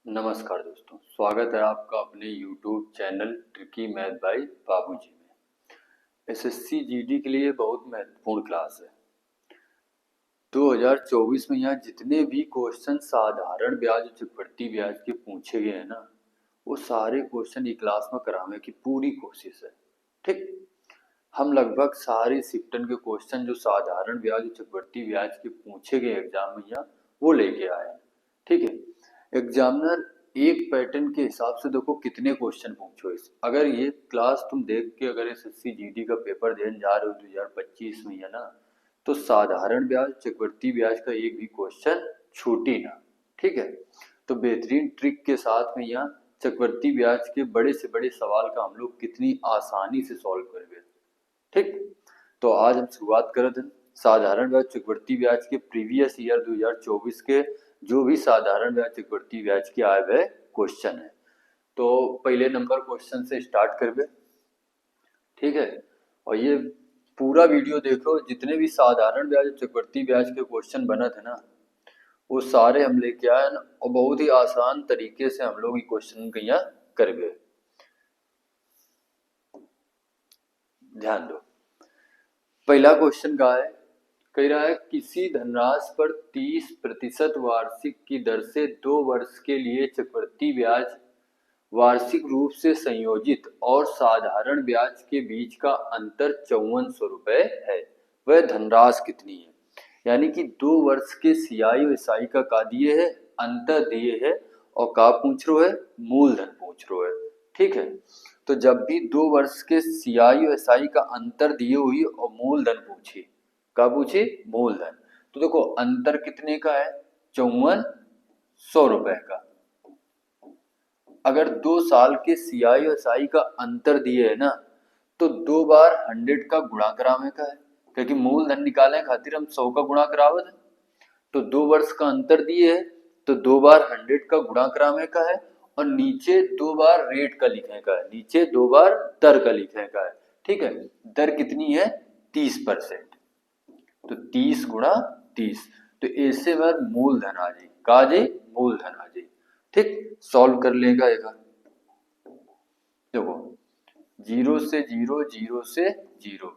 नमस्कार दोस्तों, स्वागत है आपका अपने YouTube channel tricky math bye बाबूजी में। एसएससी जीडी के लिए बहुत महत्वपूर्ण क्लास है। 2024 में यहाँ जितने भी क्वेश्चन साधारण ब्याज और चक्रवृद्धि ब्याज के पूछे गए हैं ना, वो सारे क्वेश्चन ये क्लास में कराने की पूरी कोशिश है। ठीक, हम लगभग सारे शिफ्टन के क्वेश्चन जो साधारण ब्याज और चक्रवृद्धि ब्याज के पूछे गए एग्जाम में यहाँ वो लेके आए हैं। ठीक है, एग्जामिनर एक पैटर्न के हिसाब से देखो कितने क्वेश्चन पूछो। इस अगर ये क्लास तुम देख के अगर एसएससी जीडी का पेपर देने जा रहे हो 2025 में है ना, तो साधारण ब्याज चक्रवृद्धि ब्याज का एक भी क्वेश्चन छूटी ना। ठीक है, तो बेहतरीन ट्रिक के साथ में यहाँ चक्रवृद्धि ब्याज के बड़े से बड़े सवाल का हम लोग कितनी आसानी से सॉल्व करेंगे। ठीक, तो आज हम शुरुआत करते हैं साधारण ब्याज चक्रवृद्धि ब्याज के प्रीवियस ईयर 2024 के जो भी साधारण ब्याज चक्रवृद्धि ब्याज के आए हुए क्वेश्चन है। तो पहले नंबर क्वेश्चन से स्टार्ट करबे। ठीक है, और ये पूरा वीडियो देखो, जितने भी साधारण ब्याज चक्रवृद्धि ब्याज के क्वेश्चन बना थे ना, वो सारे हम लेके आए ना, और बहुत ही आसान तरीके से हम लोग ये क्वेश्चन यहाँ करबे। ध्यान दो, पहला क्वेश्चन का है, कह रहा है किसी धनराशि पर 30% वार्षिक की दर से 2 वर्ष के लिए चक्रवृद्धि ब्याज वार्षिक रूप से संयोजित और साधारण ब्याज के बीच का अंतर 5400 रुपए है। वह धनराशि कितनी है? यानी कि 2 वर्ष के सियाई और ईसाई का दिए है, अंतर दिए है, और का पूछ रो है, मूलधन पूछ रो है। ठीक है, तो जब भी 2 वर्ष के सियाई और ईसाई का अंतर दिए हुई और मूलधन पूछी, का पूछे? मूलधन। तो देखो अंतर कितने का है? 5400 रुपए का। अगर 2 साल के सियाई और साई का अंतर दिए है ना, तो 2 बार 100 का गुणा करावे का है, क्योंकि मूलधन निकालने खातिर हम 100 का गुणा करावत है। तो 2 वर्ष का अंतर दिए है, तो 2 बार 100 का गुणा करावे का है, और नीचे 2 बार रेट का लिखने का है, नीचे 2 बार दर का लिखने का है। ठीक है, दर कितनी है? 30%। तो 30 गुणा 30, तो ऐसे बार मूलधन आ जाए, का जाए? मूलधन आ जाए। ठीक, सॉल्व कर लेगा एक। देखो 0 से 0, 0 से 0,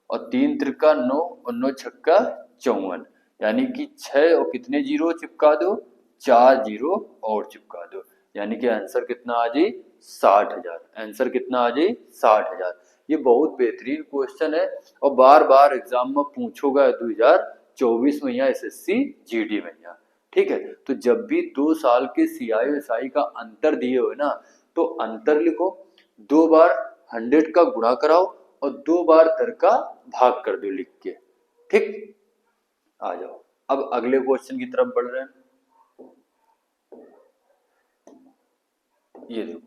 और 3 त्रिका 9 और 9 छक्का 54, यानी कि 6 और कितने जीरो चिपका दो? 4 जीरो और चिपका दो, यानी कि आंसर कितना आ जाए? 60,000। आंसर कितना आ जाए? 60,000। ये बहुत बेहतरीन क्वेश्चन है, और बार बार एग्जाम में पूछोगा 2024 में यहाँ एसएससी जीडी में यहाँ। ठीक है, तो जब भी 2 साल के सियाई और साई का अंतर दिए हुए ना, तो अंतर लिखो, 2 बार 100 का गुणा कराओ, और 2 बार दर का भाग कर दो लिख के। ठीक, आ जाओ अब अगले क्वेश्चन की तरफ बढ़ रहे हैं। ये देखो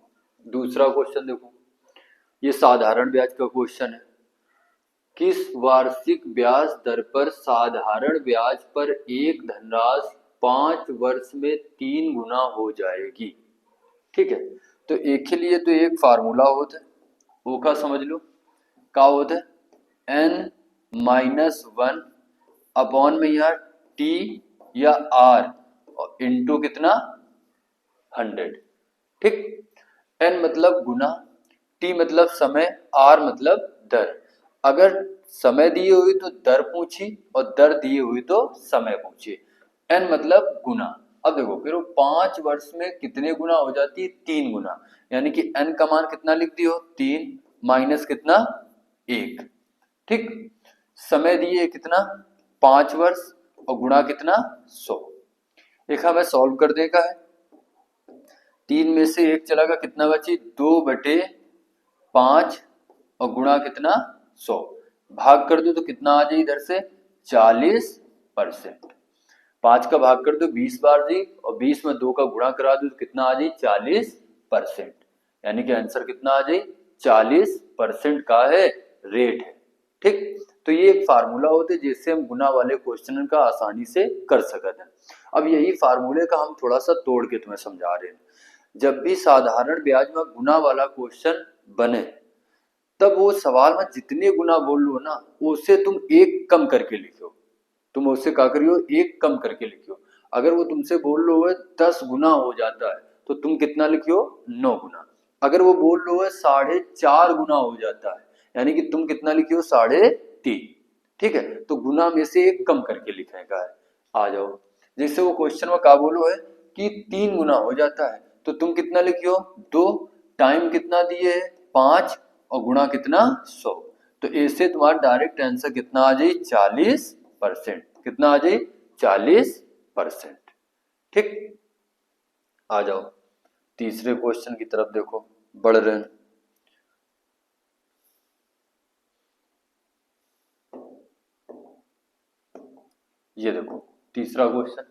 दूसरा क्वेश्चन, देखो ये साधारण ब्याज का क्वेश्चन है। किस वार्षिक ब्याज दर पर साधारण ब्याज पर एक धनराशि 5 वर्ष में 3 गुना हो जाएगी? ठीक है, तो एक के लिए तो एक फार्मूला होता है, वो का समझ लो, का होता है? n-1 अपॉन में यहाँ t या r और इंटू कितना? 100। ठीक, n मतलब गुना, t मतलब समय, r मतलब दर। अगर समय दिए हुई तो दर पूछी, और दर दिए हुई तो समय पूछी। n मतलब गुना। अब देखो फिर 5 वर्ष में कितने गुना हो जाती है? 3 गुना, यानी कि n का मान कितना लिख दियो? 3 माइनस कितना? 1। ठीक, समय दिए कितना? 5 वर्ष, और गुणा कितना? 100। एक हमें सॉल्व कर देगा है, 3 में से 1 चला गया, कितना बची? 2/5, और गुणा कितना? 100। भाग कर दो तो कितना आ जाए? इधर से 40%। 5 का भाग कर दो 20 बार जी, और 20 में 2 का गुणा करा दो तो कितना आ जाए? 40%। यानी कि आंसर कितना आ जाए? 40% का है रेट है। ठीक, तो ये एक फार्मूला होते जिससे हम गुना वाले क्वेश्चन का आसानी से कर सकते हैं। अब यही फार्मूले का हम थोड़ा सा तोड़ के तुम्हें समझा रहे हैं। जब भी साधारण ब्याज में गुना वाला क्वेश्चन बने, तब वो सवाल में जितने गुना बोल लो ना, उससे तुम एक कम करके लिखो। तुम उससे क्या करियो? एक कम करके लिखियो। अगर वो तुमसे बोल लो 10 गुना हो जाता है, तो तुम कितना लिखियो 9 गुना। अगर वो बोल रहे हो 4.5 गुना हो जाता है, यानी कि तुम कितना लिखियो 3.5। ठीक है, तो गुना में से एक कम करके लिखने का है। आ जाओ, जैसे वो क्वेश्चन में का बोलो है कि 3 गुना हो जाता है, तो तुम कितना लिखियो 2, टाइम कितना दिए है 5 और गुणा कितना 100। तो ऐसे तुम्हारा डायरेक्ट आंसर कितना आ जाए 40%। कितना आ जाए 40%। ठीक, आ जाओ तीसरे क्वेश्चन की तरफ देखो, बढ़ रहे हैं। ये देखो तीसरा क्वेश्चन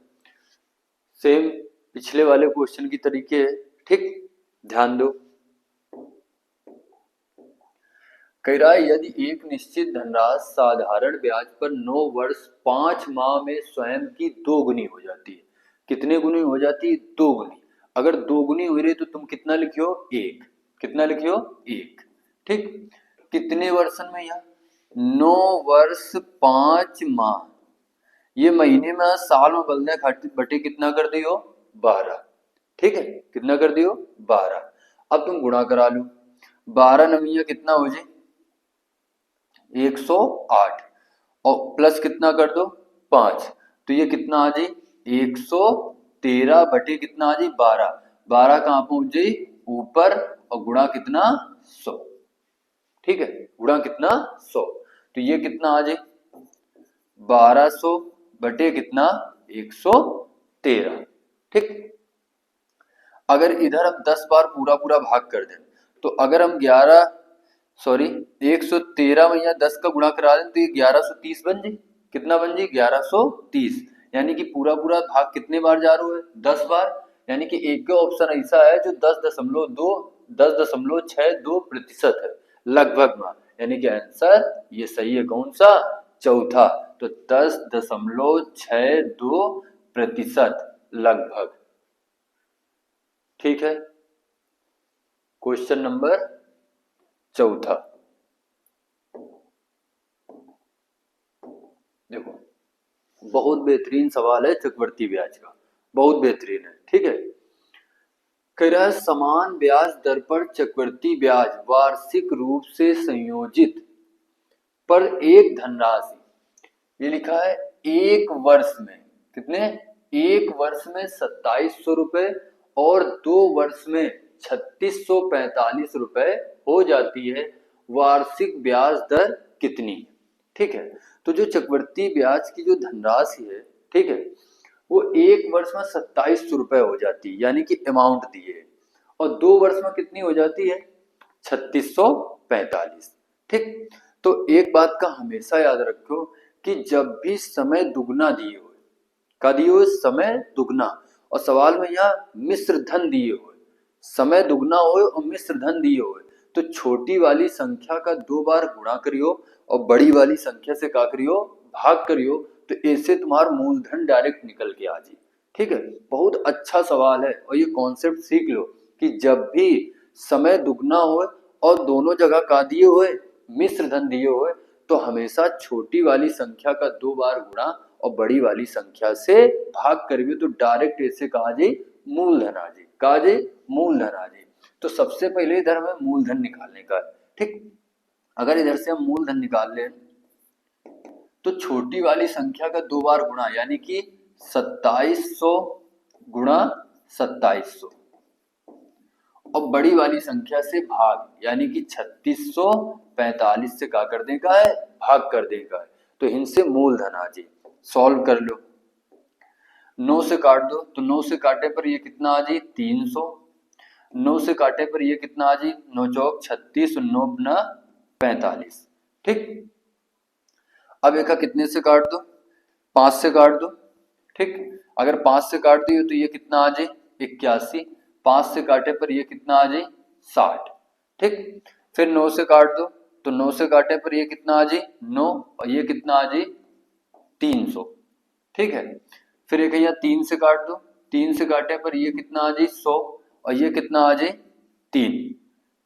सेम पिछले वाले क्वेश्चन की तरीके है। ठीक, ध्यान दो। कह रहा है यदि एक निश्चित धनराशि साधारण ब्याज पर 9 वर्ष 5 माह में स्वयं की 2 गुनी हो जाती है। कितने गुनी हो जाती है 2 गुनी। अगर 2 गुनी हो रही तो तुम कितना लिखियो 1। कितना लिखियो 1। ठीक, कितने वर्षन में यह 9 वर्ष 5 माह, ये महीने में साल में बदलने खातिर बटे कितना कर दियो 12। ठीक है, कितना कर दियो 12। अब तुम गुणा करा लो, 12 नमिया कितना हो जाए 108 और प्लस कितना कर दो 5, तो ये कितना आ जाए 113 बटे कितना आ जाए 12। 12 कहाँ पहुंच जाए ऊपर और गुणा कितना 100। ठीक है, गुणा कितना 100, तो ये कितना आ जाए 1200 बटे कितना 113। ठीक, अगर इधर हम 10 बार पूरा पूरा भाग कर दें, तो अगर हम 113 में या 10 का गुणा करा दें तो ये 1130 बन जाए। कितना बन जाए 1130, यानी कि पूरा पूरा भाग कितने बार जा रहा है 10 बार। यानी कि एक ऑप्शन ऐसा है जो 10.62% है लगभग में, यानी कि आंसर ये सही है कौन सा चौथा। तो 10.62% लगभग। ठीक है, क्वेश्चन नंबर चौथा देखो, बहुत बेहतरीन सवाल है चक्रवर्ती ब्याज का, बहुत बेहतरीन है। ठीक है, कह रहा है समान ब्याज दर पर चक्रवर्ती ब्याज वार्षिक रूप से संयोजित पर एक धनराशि, ये लिखा है एक वर्ष में कितने, एक वर्ष में 2700 रुपए और 2 वर्ष में 3645 रुपए हो जाती है, वार्षिक ब्याज दर कितनी है। ठीक है, तो जो चक्रवर्ती ब्याज की जो धनराशि है, ठीक है, वो एक वर्ष में 2700 रुपए हो जाती है, यानी कि अमाउंट दिए, और 2 वर्ष में कितनी हो जाती है 3645। ठीक, तो एक बात का हमेशा याद रखो कि जब भी समय दुगना दिए हुए, का दिए हुए समय दुगना, और सवाल में यहाँ मिश्र धन दिए हुए, समय दुगना हो और मिश्र धन दिए हुए, तो छोटी वाली संख्या का 2 बार गुणा करियो और बड़ी वाली संख्या से का करियो भाग करियो, तो ऐसे तुम्हारा मूलधन डायरेक्ट निकल के आ जाए। ठीक है, बहुत अच्छा सवाल है और ये कॉन्सेप्ट सीख लो कि जब भी समय दुगना हो और दोनों जगह का दिए हुए मिश्र धन दिए हुए, तो हमेशा छोटी वाली संख्या का 2 बार गुणा और बड़ी वाली संख्या से भाग करिए, तो डायरेक्ट ऐसे कहा जाए मूलधन आ जाए, कहा जाए मूलधन आ जाए। तो सबसे पहले इधर हमें मूलधन निकालने का है। ठीक, अगर इधर से हम मूलधन निकाल लें तो छोटी वाली संख्या का 2 बार गुणा, यानी कि 2700 गुणा 2700 और बड़ी वाली संख्या से भाग, यानी कि 3645 से क्या कर देगा है भाग कर देगा है, तो इनसे मूलधन आ जाए। सॉल्व कर लो, 9 से काट दो, तो 9 से काटे पर ये कितना आ जाए 300, 9 से काटे पर ये कितना आ जाए 9 चौक 36 और 9 गुना 45। ठीक, अब एक कितने से काट दो 5 से काट दो। ठीक, अगर 5 से काट दिए तो ये कितना आ जाए 81, 5 से काटे पर ये कितना आ जाए 60। ठीक, फिर 9 से काट दो, तो 9 से काटे पर ये कितना आ जाए 9 और ये कितना आ जाए 300। ठीक है, फिर एक यहाँ 3 से काट दो, 3 से काटे पर ये कितना आ जाए 100 और ये कितना आ जाए 3।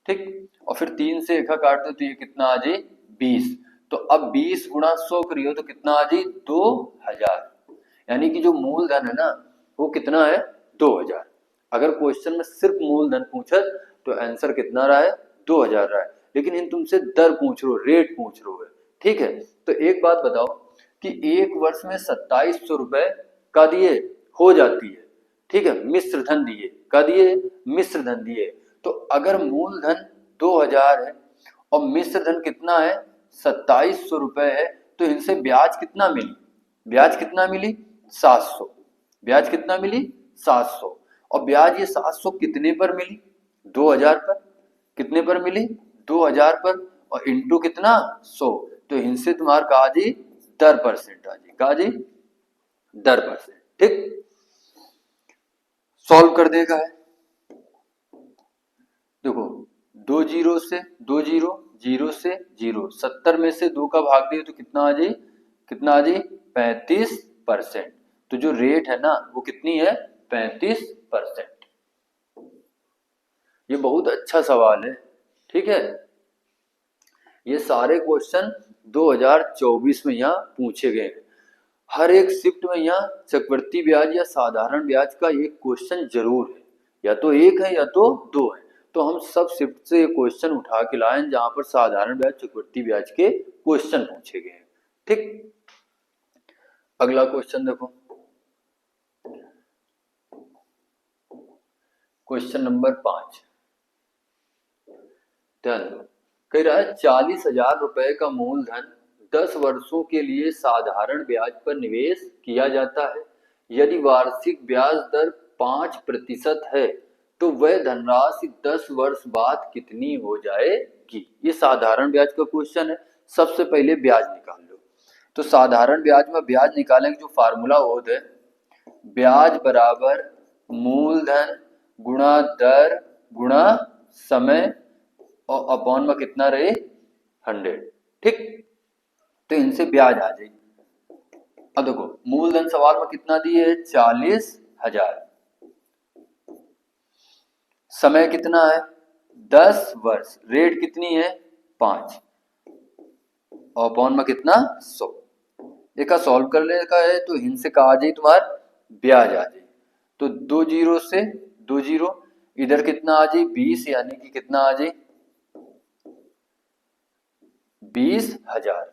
ठीक, और फिर 3 से एक काट दो तो ये कितना आ जाए 20। तो अब 20 गुणा 100 करियो तो कितना आ जाए 2000, यानी कि जो मूलधन है ना वो कितना है 2000। अगर क्वेश्चन में सिर्फ मूलधन पूछा तो आंसर कितना रहा है, 2000 रहा है। लेकिन इन तुमसे दर पूछ रहे हो, रेट पूछ रहे हो, ठीक है। तो एक बात बताओ कि एक वर्ष में 2700 रुपए का दिए हो जाती है, ठीक है, मिश्र धन दिए का दिए, मिश्र धन दिए। तो अगर मूलधन 2000 है और मिश्र धन कितना है, 2700 रुपए है, तो इनसे ब्याज कितना मिली, ब्याज कितना मिली, 700। ब्याज कितना मिली, 700। और ब्याज ये 700 कितने पर मिली, 2000 पर। कितने पर मिली, 2000 पर, और इंटू कितना, 100। तो इनसे तुम्हारा कहा जी दर परसेंट आ जी, कहा जी दर परसेंट, ठीक। सॉल्व कर देगा है, देखो 2 जीरो से 2 जीरो, जीरो से जीरो, 70 में से 2 का भाग दिए तो कितना आ जाए, कितना आ जाए, 35%। तो जो रेट है ना वो कितनी है, 35%। ये बहुत अच्छा सवाल है, ठीक है। ये सारे क्वेश्चन 2024 में यहाँ पूछे गए हैं। हर एक शिफ्ट में यहाँ चक्रवृद्धि ब्याज या साधारण ब्याज का एक क्वेश्चन जरूर है, या तो एक है या तो दो है। तो हम सब शिफ्ट से क्वेश्चन उठा के लाए जहां पर साधारण ब्याज चक्रवृद्धि ब्याज के क्वेश्चन पूछे गए हैं, ठीक। अगला क्वेश्चन देखो, क्वेश्चन नंबर 5, ध्यान दो। कह रहा है 40,000 रुपए का मूलधन 10 वर्षों के लिए साधारण ब्याज पर निवेश किया जाता है। यदि वार्षिक ब्याज दर 5% है तो वह धनराशि 10 वर्ष बाद कितनी हो जाएगी। ये साधारण ब्याज का क्वेश्चन है। सबसे पहले ब्याज निकाल लो। तो साधारण ब्याज में ब्याज निकालने का जो फार्मूला होता है, ब्याज बराबर मूलधन गुणा दर गुणा समय और अपॉन में कितना रहे, 100, ठीक। तो इनसे ब्याज आ जाएगी। अब देखो मूलधन सवाल में कितना दिए है, 40,000। समय कितना है, 10 वर्ष, रेट कितनी है, 5, और अपॉन में कितना, 100। देखा सॉल्व कर लेने का है तो इनसे कहा आ जाए तुम्हारा ब्याज आ जाए। तो 2 जीरो से 2 जीरो, इधर कितना आ जाए, 20, यानी कि कितना आ जाए, 20,000।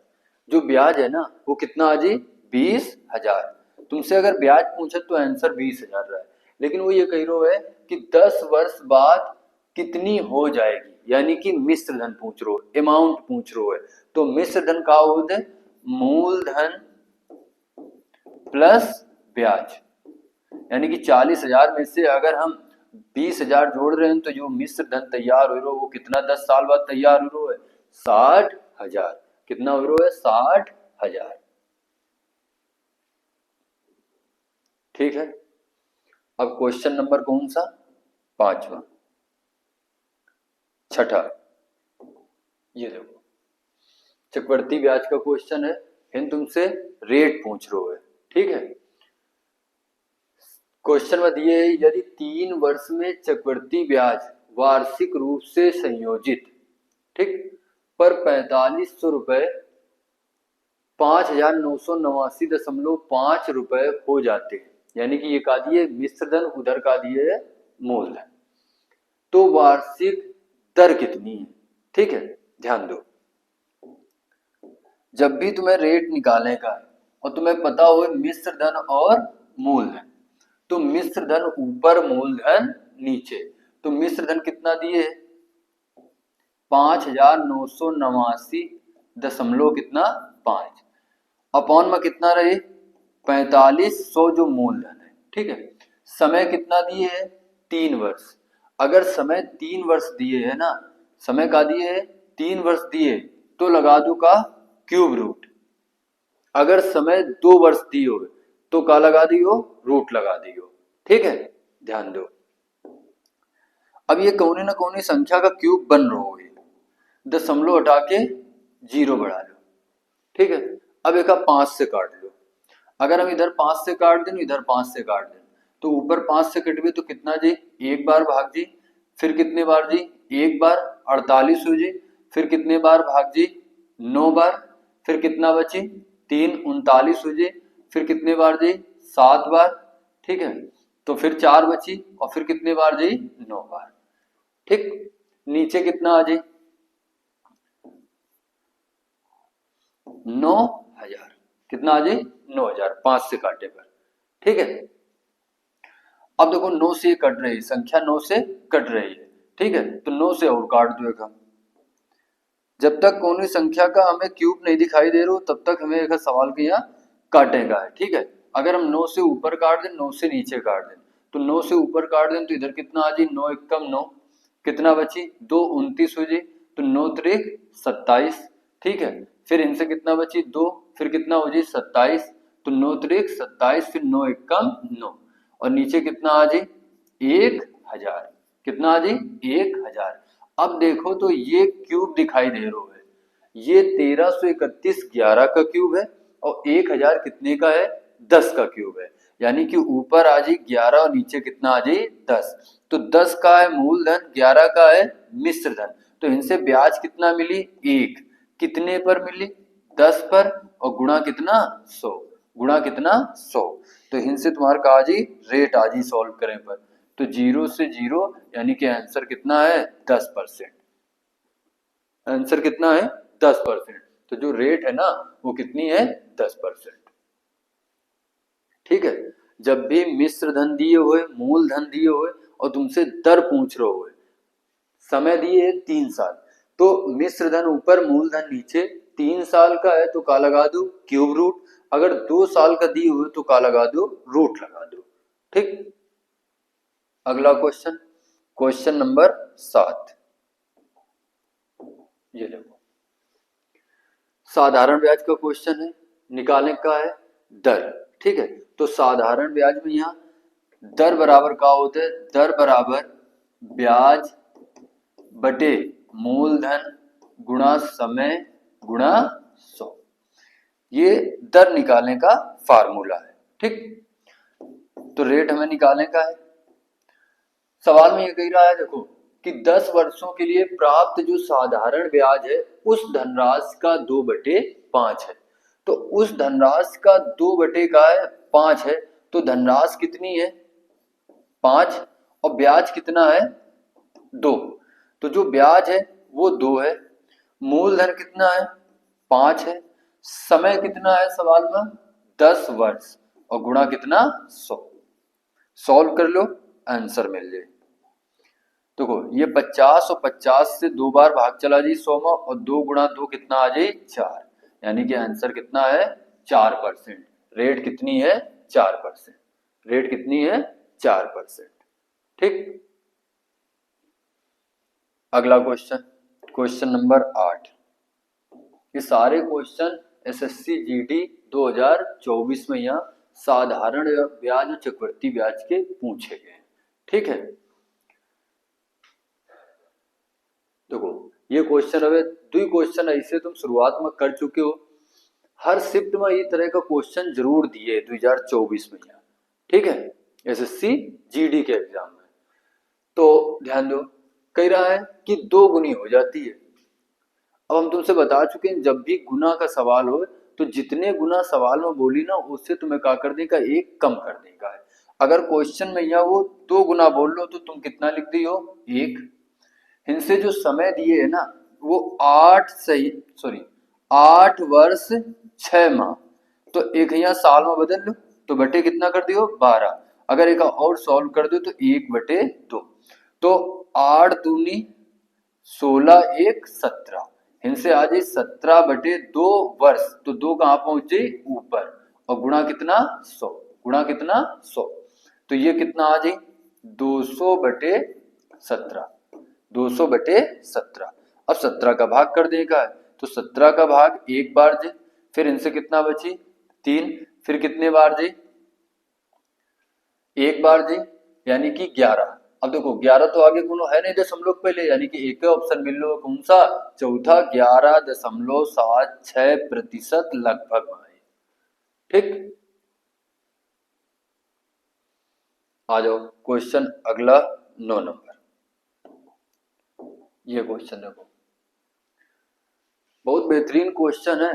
जो ब्याज है ना वो कितना आ जाए, 20,000। तुमसे अगर ब्याज पूछे तो आंसर 20,000 रहा है, लेकिन वो ये कह रहा है कि 10 वर्ष बाद कितनी हो जाएगी, यानी कि मिश्र धन पूछ रो, अमाउंट पूछ रो है। तो मिश्र धन का होता है मूलधन प्लस ब्याज, यानी कि 40,000 में से अगर हम 20,000 जोड़ रहे हैं तो जो मिश्र धन तैयार हो रहा है वो कितना 10 साल बाद तैयार हो रहा है, 60,000। कितना हो रहा है, 60,000, ठीक है। अब क्वेश्चन नंबर कौन सा, 5वां, छठा। ये देखो चक्रवृद्धि ब्याज का क्वेश्चन है, इन तुमसे रेट पूछ रहे है, ठीक है। क्वेश्चन में दिए यदि 3 वर्ष में चक्रवृद्धि ब्याज वार्षिक रूप से संयोजित, ठीक, पर 4500 रुपए 5,989.5 रुपए हो जाते हैं, यानी कि ये का दिए मिश्र धन, उधर का दिए मूलधन, तो वार्षिक दर कितनी है, ठीक है। ध्यान दो, जब भी तुम्हें रेट निकालने का है और तुम्हें पता हो मिश्र धन और मूलधन, तो मिश्र धन ऊपर मूलधन नीचे। तो मिश्र धन कितना दिए, 5,989 कितना 5, अपॉन में कितना रहे 4500 जो मूलधन है, ठीक है। समय कितना दिए है, 3 वर्ष। अगर समय 3 वर्ष दिए है ना, समय का दिए है 3 वर्ष दिए, तो लगा दो का क्यूब रूट। अगर समय 2 वर्ष दिए हो तो का लगा दियो, रूट लगा दियो, ठीक है। ध्यान दो, अब ये कौने ना कौने संख्या का क्यूब बन रहा हो, दशमलव हटा के 0 बढ़ा लो, ठीक है। अब एक 5 से काट लो। अगर हम इधर 5 से काट दें, इधर 5 से काट दें, तो ऊपर 5 से कट गए तो कितना जी, एक बार भाग जी, फिर कितने बार जी, एक बार, 48 हो जी, फिर कितने बार भाग जी, 9 बार, फिर कितना बची 3, 39 हो जी, फिर कितने बार जी, 7 बार, ठीक है। तो फिर 4 बची और फिर कितने बार जी 9 बार। ठीक, नीचे कितना आ जी 9,000, कितना आ जी 9,000 5 से काटे पर। ठीक है, अब देखो 9 से कट रही है, संख्या 9 से कट रही है। ठीक है, तो 9 से और काट दो एक हम। जब तक कोई संख्या का हमें क्यूब नहीं दिखाई दे रहा तब तक हमें एक सवाल के यहाँ काटने का है। ठीक है, अगर हम 9 से ऊपर काट दें 9 से नीचे काट दें, तो 9 से ऊपर काट दें तो इधर कितना आ जी 9 एकम 9, कितना बची 2 29 हो जी, तो 9 त्रिक 27। ठीक है, फिर इनसे कितना बची 2, फिर कितना हो जी 27, तो 9 त्रिक 27, फिर 9 एकम 9 और नीचे कितना आ जी 1,000, कितना आ जी 1,000। अब देखो तो ये क्यूब दिखाई दे रहा है, ये 1331 11 का क्यूब है और 1,000 कितने का है 10 का क्यूब है, यानी कि ऊपर आ जाए 11 और नीचे कितना आ जाए 10। तो 10 का है मूलधन, 11 का है मिश्र धन, तो इनसे ब्याज कितना मिली 1, कितने पर मिली 10 पर, और गुणा कितना 100, गुणा कितना 100। तो इनसे तुम्हारा कहा जी रेट आ जी सॉल्व करें पर, तो 0 से 0 यानी कि आंसर कितना है 10%। आंसर कितना है 10%, तो जो रेट है ना वो कितनी है 10%। ठीक है, जब भी मिश्र धन दिए हुए मूल धन दिए हुए और तुमसे दर पूछ रहे हुए, समय दिए 3 साल, तो मिश्र धन ऊपर मूल धन नीचे, 3 साल का है तो का लगा दो क्यूब रूट, अगर 2 साल का दिए हुए तो का लगा दो रूट लगा दो। ठीक, अगला क्वेश्चन, क्वेश्चन नंबर 7, ये देखो साधारण ब्याज का क्वेश्चन है, निकालने का है दर। ठीक है, तो साधारण ब्याज में यहाँ दर बराबर का होता है, दर बराबर ब्याज बटे मूलधन गुणा समय गुणा 100, ये दर निकालने का फार्मूला है। ठीक, तो रेट हमें निकालने का है। सवाल में ये कह रहा है देखो कि 10 वर्षों के लिए प्राप्त जो साधारण ब्याज है उस धनराशि का 2/5 है, तो उस धनराशि का 2 का है 5 है, तो धनराशि कितनी है 5 और ब्याज कितना है 2, तो जो ब्याज है वो 2 है, मूलधन कितना है 5 है, समय कितना है सवाल में 10 वर्ष और गुणा कितना 100। सॉल्व कर लो आंसर मिल जाए। देखो ये 50 और 50 से 2 बार भाग चला जी 100 में, और 2 गुणा 2 कितना आ जाए 4, यानी कि आंसर कितना है 4%। रेट कितनी है 4%, रेट कितनी है 4%। ठीक, अगला क्वेश्चन, क्वेश्चन नंबर 8, ये सारे क्वेश्चन एसएससी जीडी 2024 में यहाँ साधारण ब्याज और चक्रवृद्धि ब्याज के पूछे गए। ठीक है, देखो ये क्वेश्चन अब 2 क्वेश्चन ऐसे तुम शुरुआत में कर चुके हो, हर शिफ्ट में ये तरह का क्वेश्चन जरूर दिए 2024 में यहाँ। ठीक है, एसएससी जीडी के एग्जाम में, तो ध्यान दो कह रहा है कि 2 गुनी हो जाती है। अब हम तुमसे बता चुके हैं जब भी गुना का सवाल हो तो जितने गुना सवाल में बोली ना उससे तुम्हें क्या कर देगा 1 कम कर देगा है। अगर क्वेश्चन में यहाँ वो 2 गुना बोल लो तो तुम कितना लिख दी हो 1। इनसे जो समय दिए है ना वो 8 वर्ष 6 माह, तो एक यहाँ साल में बदल लो तो बटे कितना कर दियो 12, अगर एक और सॉल्व कर दो तो 1/2, तो 8 दूनी 16 1 17, इनसे आ जाए 17/2 वर्ष, तो 2 कहाँ पहुंचे ऊपर और गुणा कितना 100, गुणा कितना 100, तो ये कितना आ जाए 200/17, 200/17। अब 17 का भाग कर देगा तो 17 का भाग 1 बार जे, फिर इनसे कितना बची 3, फिर कितने बार जे 1 बार जे, यानी कि 11। अब देखो 11 तो आगे कोनो है नहीं दशमलव पहले, यानी कि एक ऑप्शन मिल लो कौन सा चौथा 11.76% लगभग में। ठीक, आ जाओ क्वेश्चन अगला 9 नंबर, ये क्वेश्चन देखो बहुत बेहतरीन क्वेश्चन है।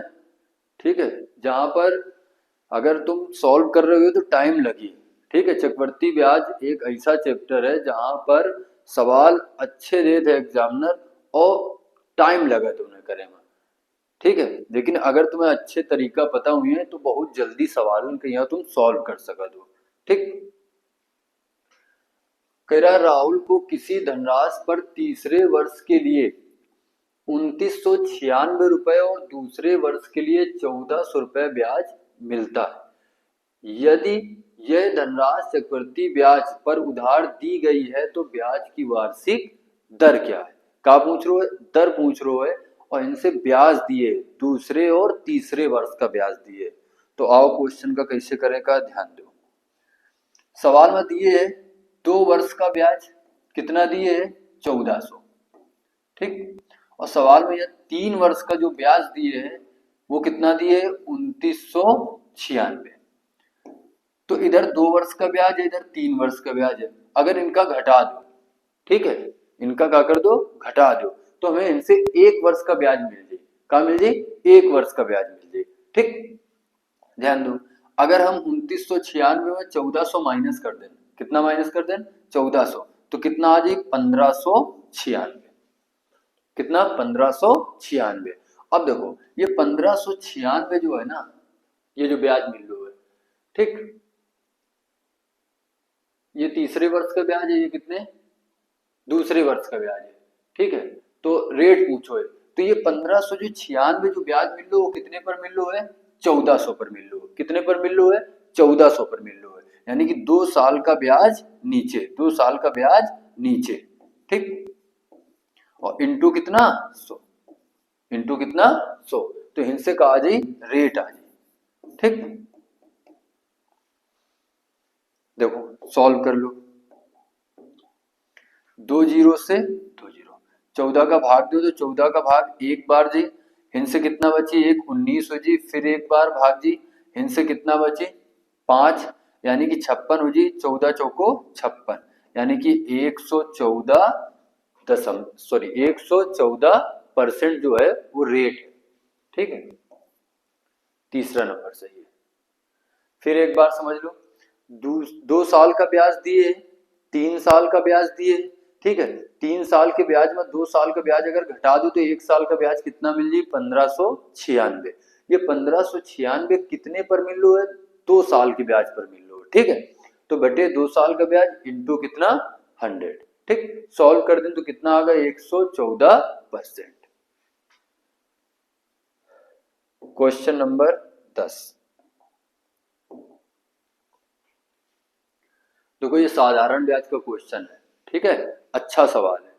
ठीक है, जहां पर अगर तुम सॉल्व कर रहे हो तो टाइम लगी। ठीक है, चक्रवृद्धि ब्याज एक ऐसा चैप्टर है जहां पर सवाल अच्छे दे थे एग्जामिनर और टाइम लगा तुम्हें करे में, ठीक है। लेकिन अगर तुम्हें अच्छे तरीका पता हुई है तो बहुत जल्दी सवाल के यहाँ तुम सॉल्व कर सका दो, ठीक। कह रहा राहुल को किसी धनराशि पर तीसरे वर्ष के लिए 2996 रुपए और दूसरे वर्ष के लिए 1400 रुपए ब्याज मिलता है। यदि यह धनराशि चक्रवृद्धि ब्याज पर उधार दी गई है तो ब्याज की वार्षिक दर क्या है। क्या पूछ रहे हो? दर पूछ रहे है और इनसे ब्याज दिए, दूसरे और तीसरे वर्ष का ब्याज दिए। तो आओ क्वेश्चन का कैसे करेगा ध्यान दो। सवाल में दिए है 2 वर्ष का ब्याज कितना दिए है 1400, ठीक। और सवाल में यह 3 वर्ष का जो ब्याज दिए है वो कितना दिए 2996। तो इधर 2 वर्ष का ब्याज है, इधर 3 वर्ष का ब्याज है। अगर इनका घटा दो, ठीक है, इनका क्या कर दो घटा दो, तो हमें इनसे 1 वर्ष का ब्याज मिल जाए। क्या मिल जाए? 1 वर्ष का ब्याज मिल जाए, ठीक। ध्यान दो, अगर हम 2996 में 1400 माइनस कर दें, कितना माइनस कर दें 1400, तो कितना आ जाए 1596। कितना 1596। अब देखो ये 1596 जो है ना, ये जो ब्याज मिल रहा है, ठीक, ये तीसरे वर्ष का ब्याज है, ये कितने दूसरे वर्ष का ब्याज है, ठीक है। तो रेट पूछो है, तो ये 1596 जो ब्याज मिल रहा है वो कितने पर मिल रहा है 1400 पर मिल रहा है। कितने पर मिल रहा है 1400 पर मिल रहा है, यानी कि 2 साल का ब्याज नीचे, 2 साल का ब्याज नीचे, ठीक। और इंटू कितना 100, इंटू कितना 100, तो इनसे कहा आ जाए रेट आ जाए, ठीक। देखो सॉल्व कर लो, 2 जीरो से 2 जीरो, 14 का भाग दो तो 14 का भाग एक बार जी, इनसे कितना बची 1 19 हो जी, फिर एक बार भाग जी, इनसे कितना बची 5, यानी कि 56 हो जी, 14 चौको 56, यानी कि 114% जो है वो रेट है, ठीक है। तीसरा नंबर सही है। फिर एक बार समझ लो, 2 साल का ब्याज दिए, 3 साल का ब्याज दिए, ठीक है। 3 साल के ब्याज में 2 साल का ब्याज अगर घटा दो तो 1 साल का ब्याज कितना मिल जाए 1596। ये 1596 कितने पर मिल लो है 2 साल के ब्याज पर मिल लो, ठीक है। तो बटे 2 साल का ब्याज इंटू कितना 100, ठीक। सॉल्व कर दें तो कितना आ गया 114%। क्वेश्चन नंबर 10, देखो ये साधारण ब्याज का क्वेश्चन है, ठीक है, अच्छा सवाल है।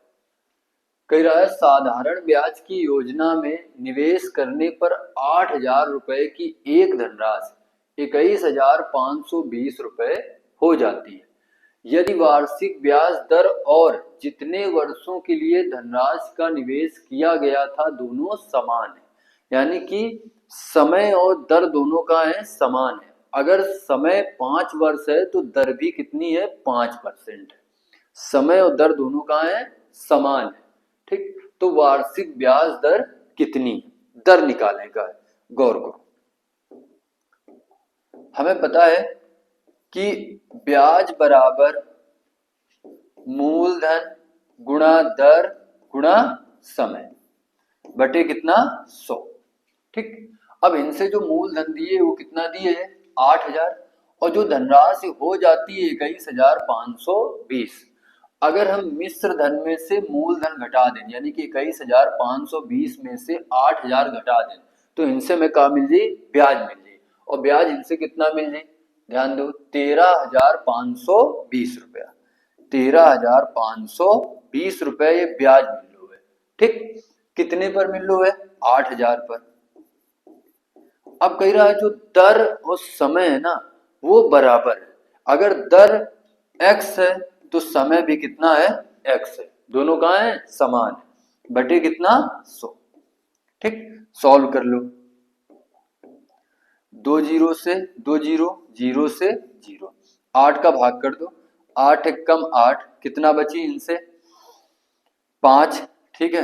कह रहा है साधारण ब्याज की योजना में निवेश करने पर 8,000 रुपए की एक धनराशि 21,520 रुपए हो जाती है। यदि वार्षिक ब्याज दर और जितने वर्षों के लिए धनराशि का निवेश किया गया था दोनों समान है, यानी कि समय और दर दोनों का है समान है। अगर समय 5 वर्ष है तो दर भी कितनी है 5% है। समय और दर दोनों का है समान है, ठीक। तो वार्षिक ब्याज दर कितनी, दर निकालने का है, गौर करो। हमें पता है कि ब्याज बराबर मूलधन गुणा दर गुणा समय बटे कितना 100, ठीक। अब इनसे जो मूलधन दिए वो कितना दिए है 8,000 और जो धनराशि हो जाती है 21,520। अगर हम मिश्र धन में से मूलधन घटा दें, यानी कि 21,520 में से 8,000 घटा दें, तो इनसे में क्या मिल जाए ब्याज मिल जाए। और ब्याज इनसे कितना मिल जाए ध्यान दो 13,520 रुपया, 13,520 रुपए ये ब्याज मिल लो है, ठीक। कितने पर मिल लो है 8,000 पर। अब कह रहा है जो दर और समय है ना वो बराबर है। अगर दर x है तो समय भी कितना है x है, दोनों कहाँ है समान है, बटे कितना 100, ठीक। सॉल्व कर लो, 2 जीरो से 2 जीरो, जीरो से जीरो, 8 का भाग कर दो, 8 एक कम 8, कितना बची इनसे 5, ठीक है।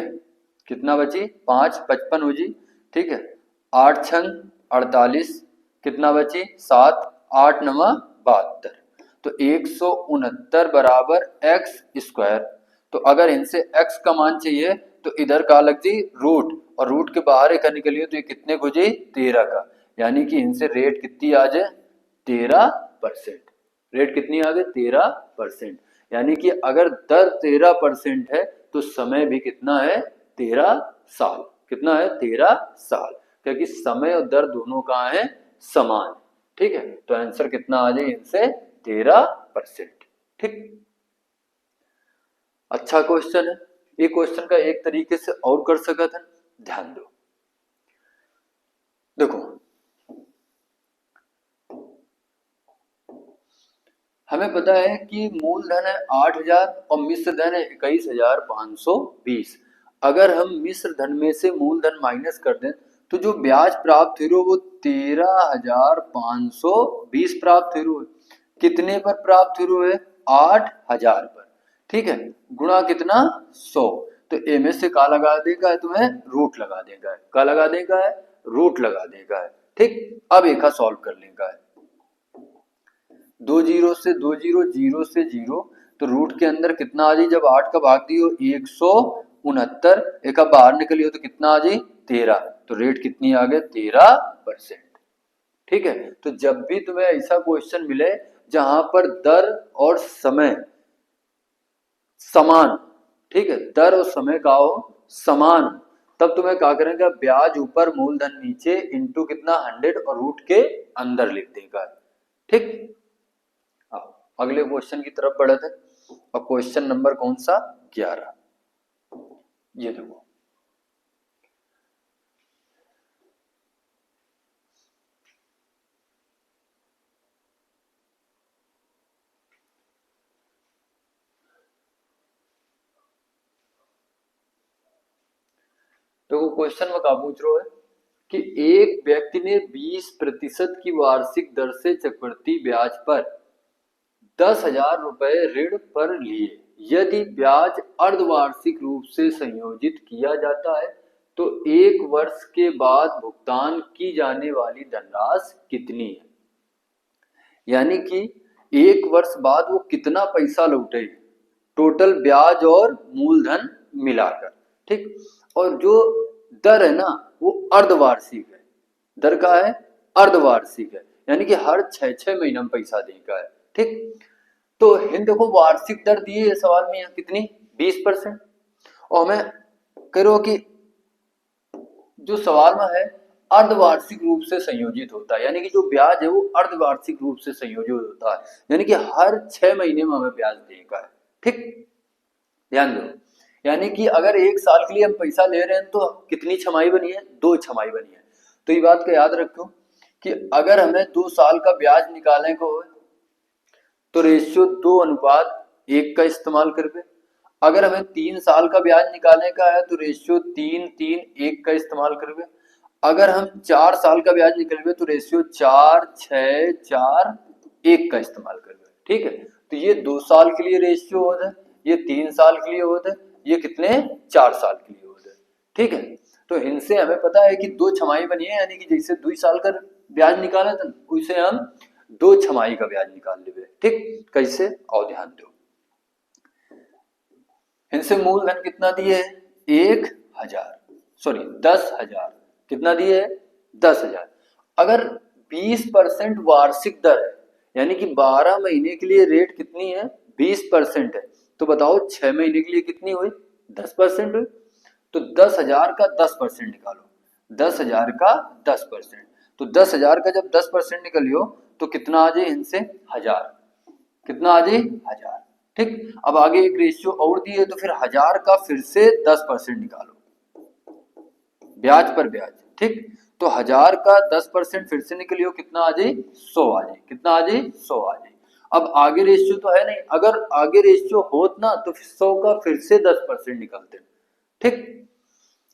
कितना बची 5, 55 हो जी, ठीक है। 8 छंग 48, कितना बची 7, 8 नवा 72, तो 169 बराबर एक्स स्क्वायर। तो अगर इनसे एक्स का मान चाहिए तो इधर का लग जी रूट, और रूट के बाहर एक निकलिए तो ये कितने को जी 13 का, यानी कि इनसे रेट कितनी आ जाए 13%। रेट कितनी आ गई 13%, यानी कि अगर दर 13% है तो समय भी कितना है 13 साल। कितना है 13 साल, क्योंकि समय और दर दोनों कहाँ है समान। ठीक है, तो आंसर कितना आ जाए इनसे 13%। ठीक, अच्छा क्वेश्चन है। ये क्वेश्चन का एक तरीके से और कर सकते हैं, ध्यान दो। देखो हमें पता है कि मूलधन है 8,000 और मिश्र धन है 21,520। अगर हम मिश्र धन में से मूलधन माइनस कर दें तो जो ब्याज प्राप्त हुई वो 13,520 प्राप्त हुई। कितने पर प्राप्त हुई है 8,000 पर। ठीक है, गुणा कितना 100। तो ए में से का लगा देगा तुम्हें रूट लगा देगा, का लगा देगा है रूट लगा देगा है। ठीक, अब एक सॉल्व कर लेगा है। 2 जीरो से 2 जीरो, जीरो से जीरो, तो रूट के अंदर कितना आ जाए जब 8 का भाग दियो 169, एक बाहर निकलियो तो कितना आ जाए 13, तो रेट कितनी आ गई 13%। ठीक है, तो जब भी तुम्हें ऐसा क्वेश्चन मिले जहां पर दर और समय समान, ठीक है, दर और समय का हो समान, तब तुम्हें क्या करेंगे ब्याज ऊपर मूलधन नीचे इंटू कितना 100 और रूट के अंदर लिख देगा। ठीक, अगले क्वेश्चन की तरफ बढ़ते हैं, और क्वेश्चन नंबर कौन सा 11। ये देखो क्वेश्चन में क्या पूछ रहा है कि एक व्यक्ति ने 20% की वार्षिक दर से चक्रवृद्धि ब्याज पर 10,000 रुपए ऋण पर लिए। यदि ब्याज अर्धवार्षिक रूप से संयोजित किया जाता है तो एक वर्ष के बाद भुगतान की जाने वाली धनराशि कितनी है। यानी कि एक वर्ष बाद वो कितना पैसा लौटेगा, टोटल ब्याज और मूलधन मिलाकर। ठीक, और जो दर है ना वो अर्धवार्षिक है। दर का है अर्धवार्षिक है, यानी कि हर 6 महीने में पैसा देगा है। ठीक, तो हिंद देखो वार्षिक दर दी है सवाल में यहाँ कितनी 20%, और हमें करो कि जो सवाल में है अर्धवार्षिक रूप से संयोजित होता है, यानी कि जो ब्याज है वो अर्धवार्षिक रूप से संयोजित होता है, यानी कि हर 6 महीने में हमें ब्याज देगा है। ठीक, ध्यान दो, यानी कि अगर एक साल के लिए हम पैसा ले रहे हैं तो कितनी छमाही बनी है 2 छमाही बनी है। तो ये बात का याद रखो कि अगर हमें 2 साल का ब्याज निकालने को हो तो रेशियो 2:1 का इस्तेमाल करके, अगर हमें 3 साल का ब्याज निकालने का है तो रेशियो 3:3:1 का इस्तेमाल करके, अगर हम 4 साल का ब्याज निकालेंगे तो रेशियो 4:6:4:1 का इस्तेमाल करके। ठीक है, तो ये 2 साल के लिए रेशियो होता है, ये 3 साल के लिए होता है, ये कितने 4 साल के लिए होता है। ठीक है, तो इनसे हमें पता है कि 2 छमाही बनी है, यानी कि जैसे 2 साल का ब्याज निकाला था उसे हम 2 छमाही का ब्याज निकाल लेंगे। ठीक, कैसे और ध्यान दो, इनसे मूलधन कितना दिए है 1,000, सॉरी 10,000, कितना दिए है 10,000। अगर 20% वार्षिक दर है, यानी कि 12 महीने के लिए रेट कितनी है 20% है, तो बताओ 6 महीने के लिए कितनी हुई 10% हुई। तो 10,000 का 10% निकालो, 10,000 का 10%, तो 10,000 का जब 10% निकलियो तो कितना आ जाए इनसे 1,000, कितना आ जाए 1,000। ठीक, अब आगे एक रेशियो और दी है तो फिर 1,000 का फिर से 10% निकालो ब्याज पर ब्याज। ठीक, तो 1,000 का 10% फिर से निकलियो कितना आ जाए 100 आ जाए, कितना आ जाए 100 आ जाए। अब आगे रेशियो तो है नहीं, अगर आगे रेशियो होत ना तो 100 का फिर से 10% निकालते। ठीक,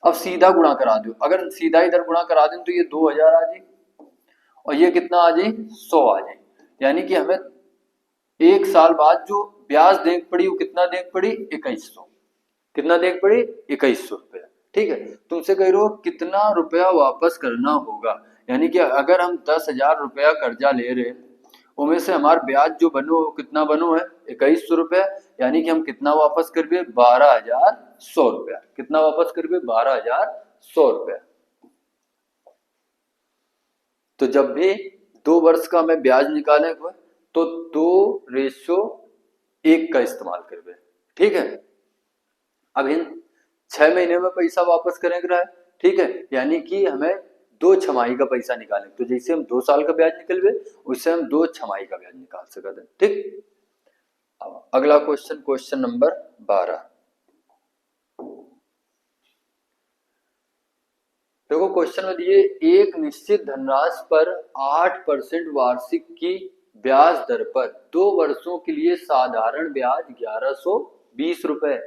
अब सीधा गुणा करा दो, अगर सीधा इधर गुणा करा दें तो ये 2,000 आ जाए और ये कितना आ जाए 100 आ जाए, यानी कि हमें एक साल बाद जो ब्याज देख पड़ी वो कितना देख पड़ी 2,100, कितना देख पड़ी 2,100 रुपया। ठीक है, तुमसे कह रहे हो कितना रुपया वापस करना होगा, यानी कि अगर हम 10,000 रुपया कर्जा ले रहे उनमें से हमारा ब्याज जो बनो कितना बनो है 2100 रुपया, यानी कि हम कितना वापस करबे 12,100 रुपया। कितना वापस करबे 12,100 रुपया। तो जब भी 2 वर्ष का हमें ब्याज निकाले हुए तो 2:1 का इस्तेमाल करबे। ठीक है। अब इन 6 महीने में पैसा वापस करेंगे रहा है। ठीक है, यानी कि हमें 2 छमाही का पैसा निकालें। तो जैसे हम 2 साल का ब्याज निकलबे उससे हम 2 छमाही का ब्याज निकाल सकते हैं। ठीक। अब अगला क्वेश्चन, क्वेश्चन नंबर 12। देखो क्वेश्चन में दिए एक निश्चित धनराशि पर 8% वार्षिक की ब्याज दर पर 2 वर्षों के लिए साधारण ब्याज 1120 रुपए,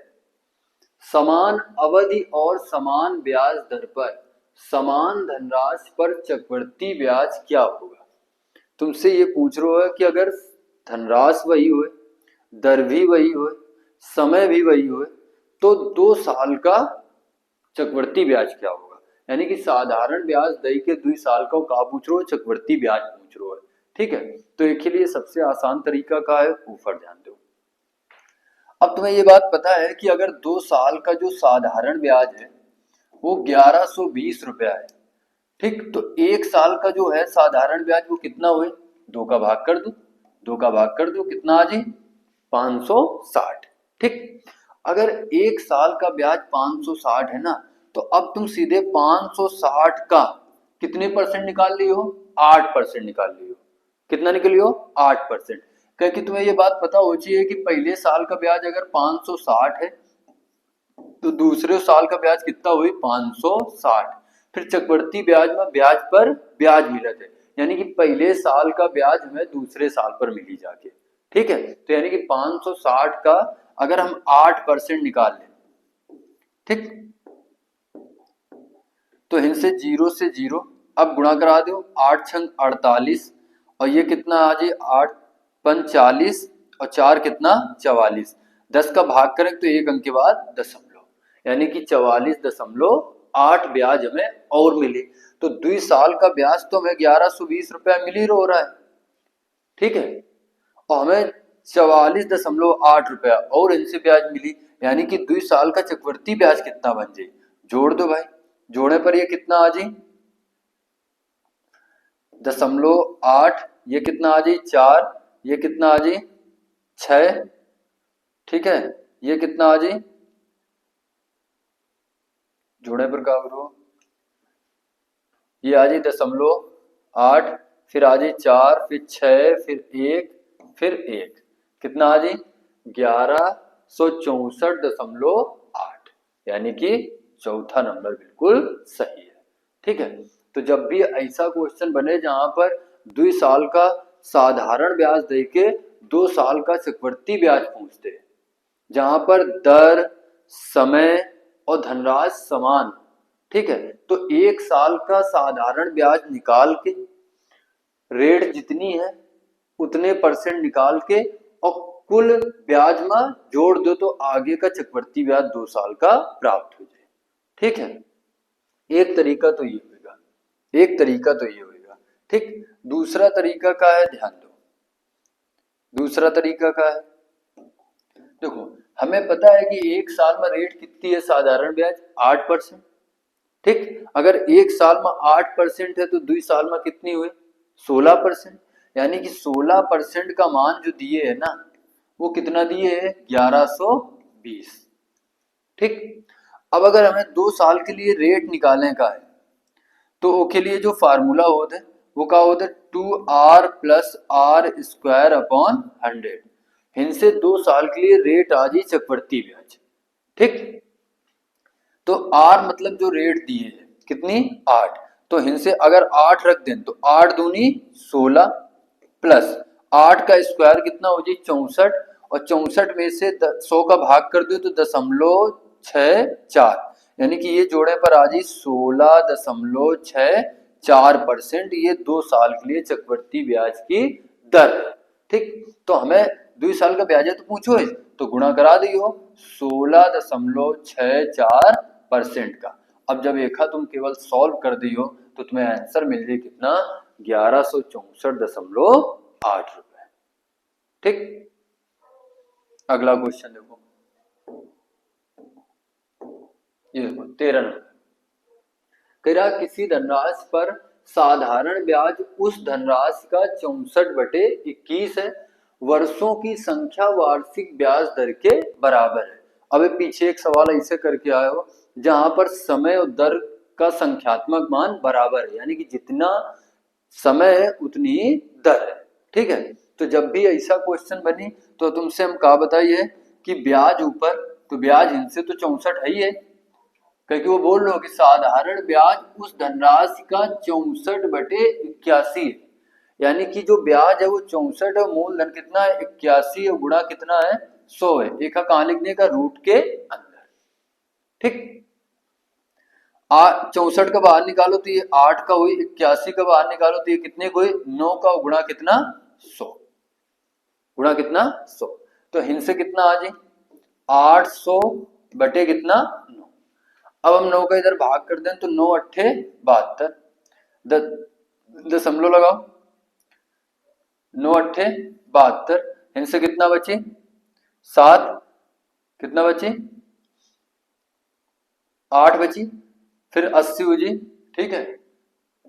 समान अवधि और समान ब्याज दर पर समान धनराशि पर चक्रवृद्धि ब्याज क्या होगा। तुमसे ये पूछ रहा है कि अगर धनराशि वही हो, दर भी वही हो, समय भी वही हो, तो 2 साल का चक्रवृद्धि ब्याज क्या होगा। यानी कि साधारण ब्याज दई के 2 साल का का पूछ रहे हो, चक्रवृद्धि ब्याज पूछ रहे हो। ठीक है, तो एक के लिए सबसे आसान तरीका का है ऊपर ध्यान दो। अब तुम्हें ये बात पता है कि अगर 2 साल का जो साधारण ब्याज है वो 1120 रुपया है। ठीक, तो 1 साल का जो है साधारण ब्याज वो कितना हुए 2 का भाग कर दो, 2 का भाग कर दो, कितना आ जाए 560। ठीक, अगर 1 साल का ब्याज 560 है ना, तो अब तुम सीधे 560 का कितने परसेंट निकाल लियो 8% निकाल लियो। कितना निकल लियो 8%। क्योंकि तुम्हें ये बात पता हो चाहिए कि पहले साल का ब्याज अगर 560 है तो दूसरे साल का ब्याज कितना हुई 560। फिर चक्रवृद्धि ब्याज में ब्याज पर ब्याज मिलत है, यानी कि पहले साल का ब्याज हमें दूसरे साल पर मिली जाके। ठीक है, तो यानी कि 560 का अगर हम 8% निकाल लें, ठीक, तो इनसे 0 से 0 अब गुणा करा दो, 8 छंग 48 और ये कितना आ जाए 8 पंच 40 और 4 कितना 44। 10 का भाग करें तो 1 अंक के बाद दशमलव, यानी कि 44.8 ब्याज हमें और मिली। तो 2 साल का ब्याज तो हमें 1120 रुपया मिल ही रहा है। ठीक है, और हमें 44.8 रुपया और इनसे ब्याज मिली, यानी कि 2 साल का चक्रवृद्धि ब्याज कितना बन जाए। जोड़ दो भाई, जोड़ने पर ये कितना आ जाए 0.8, ये कितना आ जाए 4, ये कितना आ जाए 6। ठीक है, ये कितना आ जाए, जोड़ने पर क्या करो, ये आ जाए 0.8, फिर आ जाए 4, फिर 6, फिर 1, फिर 1, कितना आ जाए 1164.8, यानी कि चौथा नंबर बिल्कुल सही है। ठीक है, तो जब भी ऐसा क्वेश्चन बने जहां पर 2 साल का साधारण ब्याज देके 2 साल का चक्रवृद्धि ब्याज पूछते हैं, जहां पर दर, समय और धनराशि समान, ठीक है, तो 1 साल का साधारण ब्याज निकाल के रेट जितनी है उतने परसेंट निकाल के और कुल ब्याज में जोड़ दो तो आगे का चक्रवृद्धि ब्याज 2 साल का प्राप्त हो जाए। ठीक है, एक तरीका तो ये होगा, एक तरीका तो ये होगा। ठीक, दूसरा तरीका का है, ध्यान दो, दूसरा तरीका का है, देखो हमें पता है कि 1 साल में रेट कितनी है साधारण ब्याज 8%। ठीक, अगर 1 साल में 8% है तो 2 साल में कितनी हुई 16%, यानी कि 16% का मान जो दिए है ना वो कितना दिए है 1120। ठीक, अब अगर हमें 2 साल के लिए रेट निकालने का है तो उसके लिए जो फार्मूला होता है वो क्या होता है 2r + r² / 100। इनसे 2 साल के लिए रेट आ जाए चक्रवृद्धि ब्याज। ठीक, तो r मतलब जो रेट दिए है कितनी 8, तो इनसे अगर 8 रख दें तो 8 दूनी 16 प्लस 8 का स्क्वायर कितना हो जाए 64, और 64 में से 100 का भाग कर दो तो 0.64, यानी कि ये जोड़े पर आ जाए 16.64%। ये 2 साल के लिए चक्रवृद्धि ब्याज की दर। ठीक, तो हमें 2 साल का ब्याज है तो पूछो है तो गुणा करा दियो 16.64% का। अब जब एक तुम केवल सॉल्व कर दियो तो तुम्हें आंसर मिल जाए कितना 1164.8 रुपए। ठीक। अगला क्वेश्चन देखो, ये देखो 13 नंबर, कह रहा किसी धनराशि पर साधारण ब्याज उस धनराशि का 64/21 है, वर्षों की संख्या वार्षिक ब्याज दर के बराबर है। अब पीछे एक सवाल ऐसे करके आए हो जहां पर समय और दर का संख्यात्मक मान बराबर है, यानी कि जितना समय है उतनी ही दर है। ठीक है, तो जब भी ऐसा क्वेश्चन बनी तो तुमसे हम कहा बताइए कि ब्याज ऊपर, तो ब्याज इनसे तो 64 है ही है, क्योंकि वो बोल रहे हो कि साधारण ब्याज उस धनराशि का 64/81 है, यानी कि जो ब्याज है वो 64 है, मूलधन कितना है 81 और गुणा कितना है 100 है। एक कहां लिखने का, रूट के अंदर। ठीक, 64 का बाहर निकालो तो ये 8 का हुई, 81 का बाहर निकालो तो ये कितने को हुई 9 का, गुणा कितना 100, गुणा कितना 100, तो इनसे कितना आ जाए 800 बटे कितना 9। अब हम 9 का इधर भाग कर दें तो 9 अट्ठे 72, दशमलव लगाओ, 9 अट्ठे 72, इनसे कितना बची 7, कितना बची 8 बची, फिर 80 हो जी। ठीक है,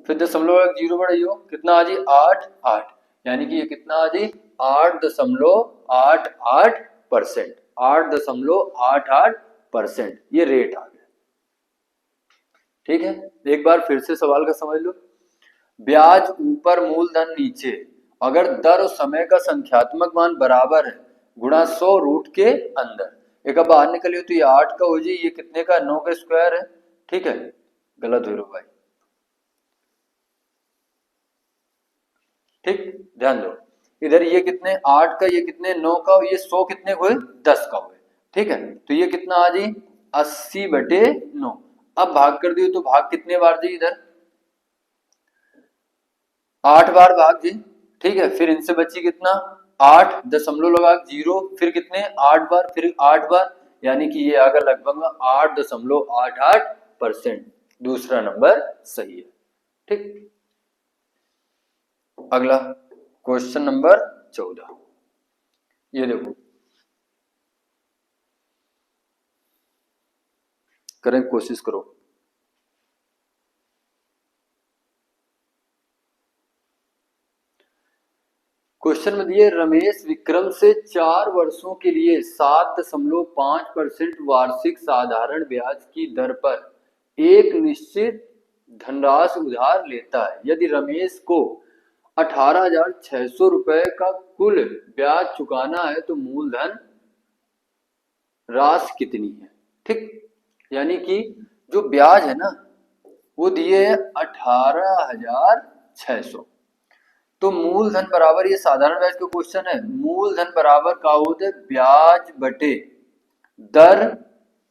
फिर दशमलव 0 बढ़ाइयो, कितना आ जी 8 8, यानी कि ये कितना आ जी 8.88%, 8.88%, ये रेट आ गया। ठीक है, एक बार फिर से सवाल का समझ लो, ब्याज ऊपर मूलधन नीचे, अगर दर और समय का संख्यात्मक मान बराबर है, गुणा 100 रूट के अंदर, एक अब बाहर निकलियो तो ये 8 का हो जी, ये कितने का 9 का स्क्वायर है। ठीक है, गलत हो रहा भाई। ठीक, ध्यान दो, इधर ये कितने 8 का, ये कितने 9 का, ये 100 कितने हुए 10 का हुए। ठीक है, तो ये कितना आ जी 80/9। अब भाग कर दियो तो भाग कितने बार जी, इधर 8 बार भाग जी। ठीक है, फिर इनसे बची कितना 8, दशमलव लगा 0, फिर कितने 8 बार, फिर 8 बार, यानी कि ये आगे लगभग 8.88%, दूसरा नंबर सही है। ठीक, अगला क्वेश्चन नंबर 14, ये देखो, करें कोशिश करो। क्वेश्चन में दिए रमेश विक्रम से 4 वर्षों के लिए 7.5% वार्षिक साधारण ब्याज की दर पर एक निश्चित धनराशि उधार लेता है। यदि रमेश को 18,600 रुपए का कुल ब्याज चुकाना है तो मूलधन राशि कितनी है। ठीक, यानी कि जो ब्याज है ना वो दिए है 18,600, तो मूलधन बराबर, ये साधारण ब्याज का क्वेश्चन है, मूलधन बराबर का होता है ब्याज बटे दर,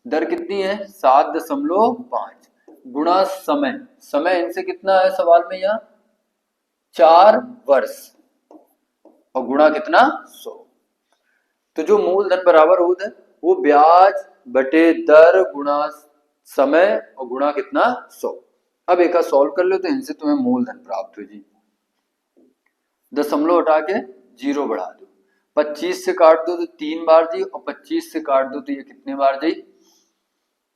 दर कितनी है 7.5 गुणा समय, समय इनसे कितना है सवाल में यहाँ 4 वर्ष, और गुणा कितना 100, तो जो मूलधन बराबर होता है वो ब्याज बटे दर गुणा समय और गुणा कितना 100। अब एक सॉल्व कर लो तो इनसे तुम्हें मूलधन प्राप्त हो जी, दशमलव हटा के 0 बढ़ा दो, 25 से काट दो तो 3 बार जी, और 25 से काट दो तो ये कितने बार जी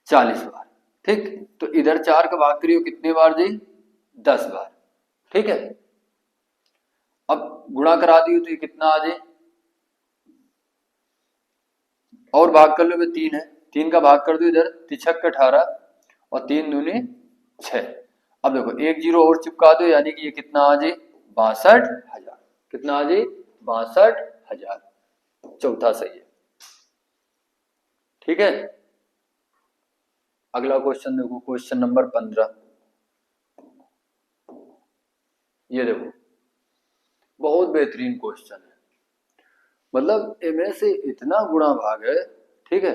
40 बार। ठीक, तो इधर 4 का भाग करियो कितने बार जी 10 बार। ठीक है, अब गुणा करा दियो तो ये कितना आ जाए, और भाग कर लो, 3 है, 3 का भाग कर दो इधर, 3 18 और 3 दूनी 6। अब देखो 1 0 और चिपका दो, यानी कि ये कितना आ जाए 62,000, कितना आ जाए 62,000, चौथा सही है। ठीक है, अगला क्वेश्चन देखो, क्वेश्चन नंबर 15, ये देखो बहुत बेहतरीन क्वेश्चन है, मतलब इनमें से इतना गुणा भाग है, ठीक है,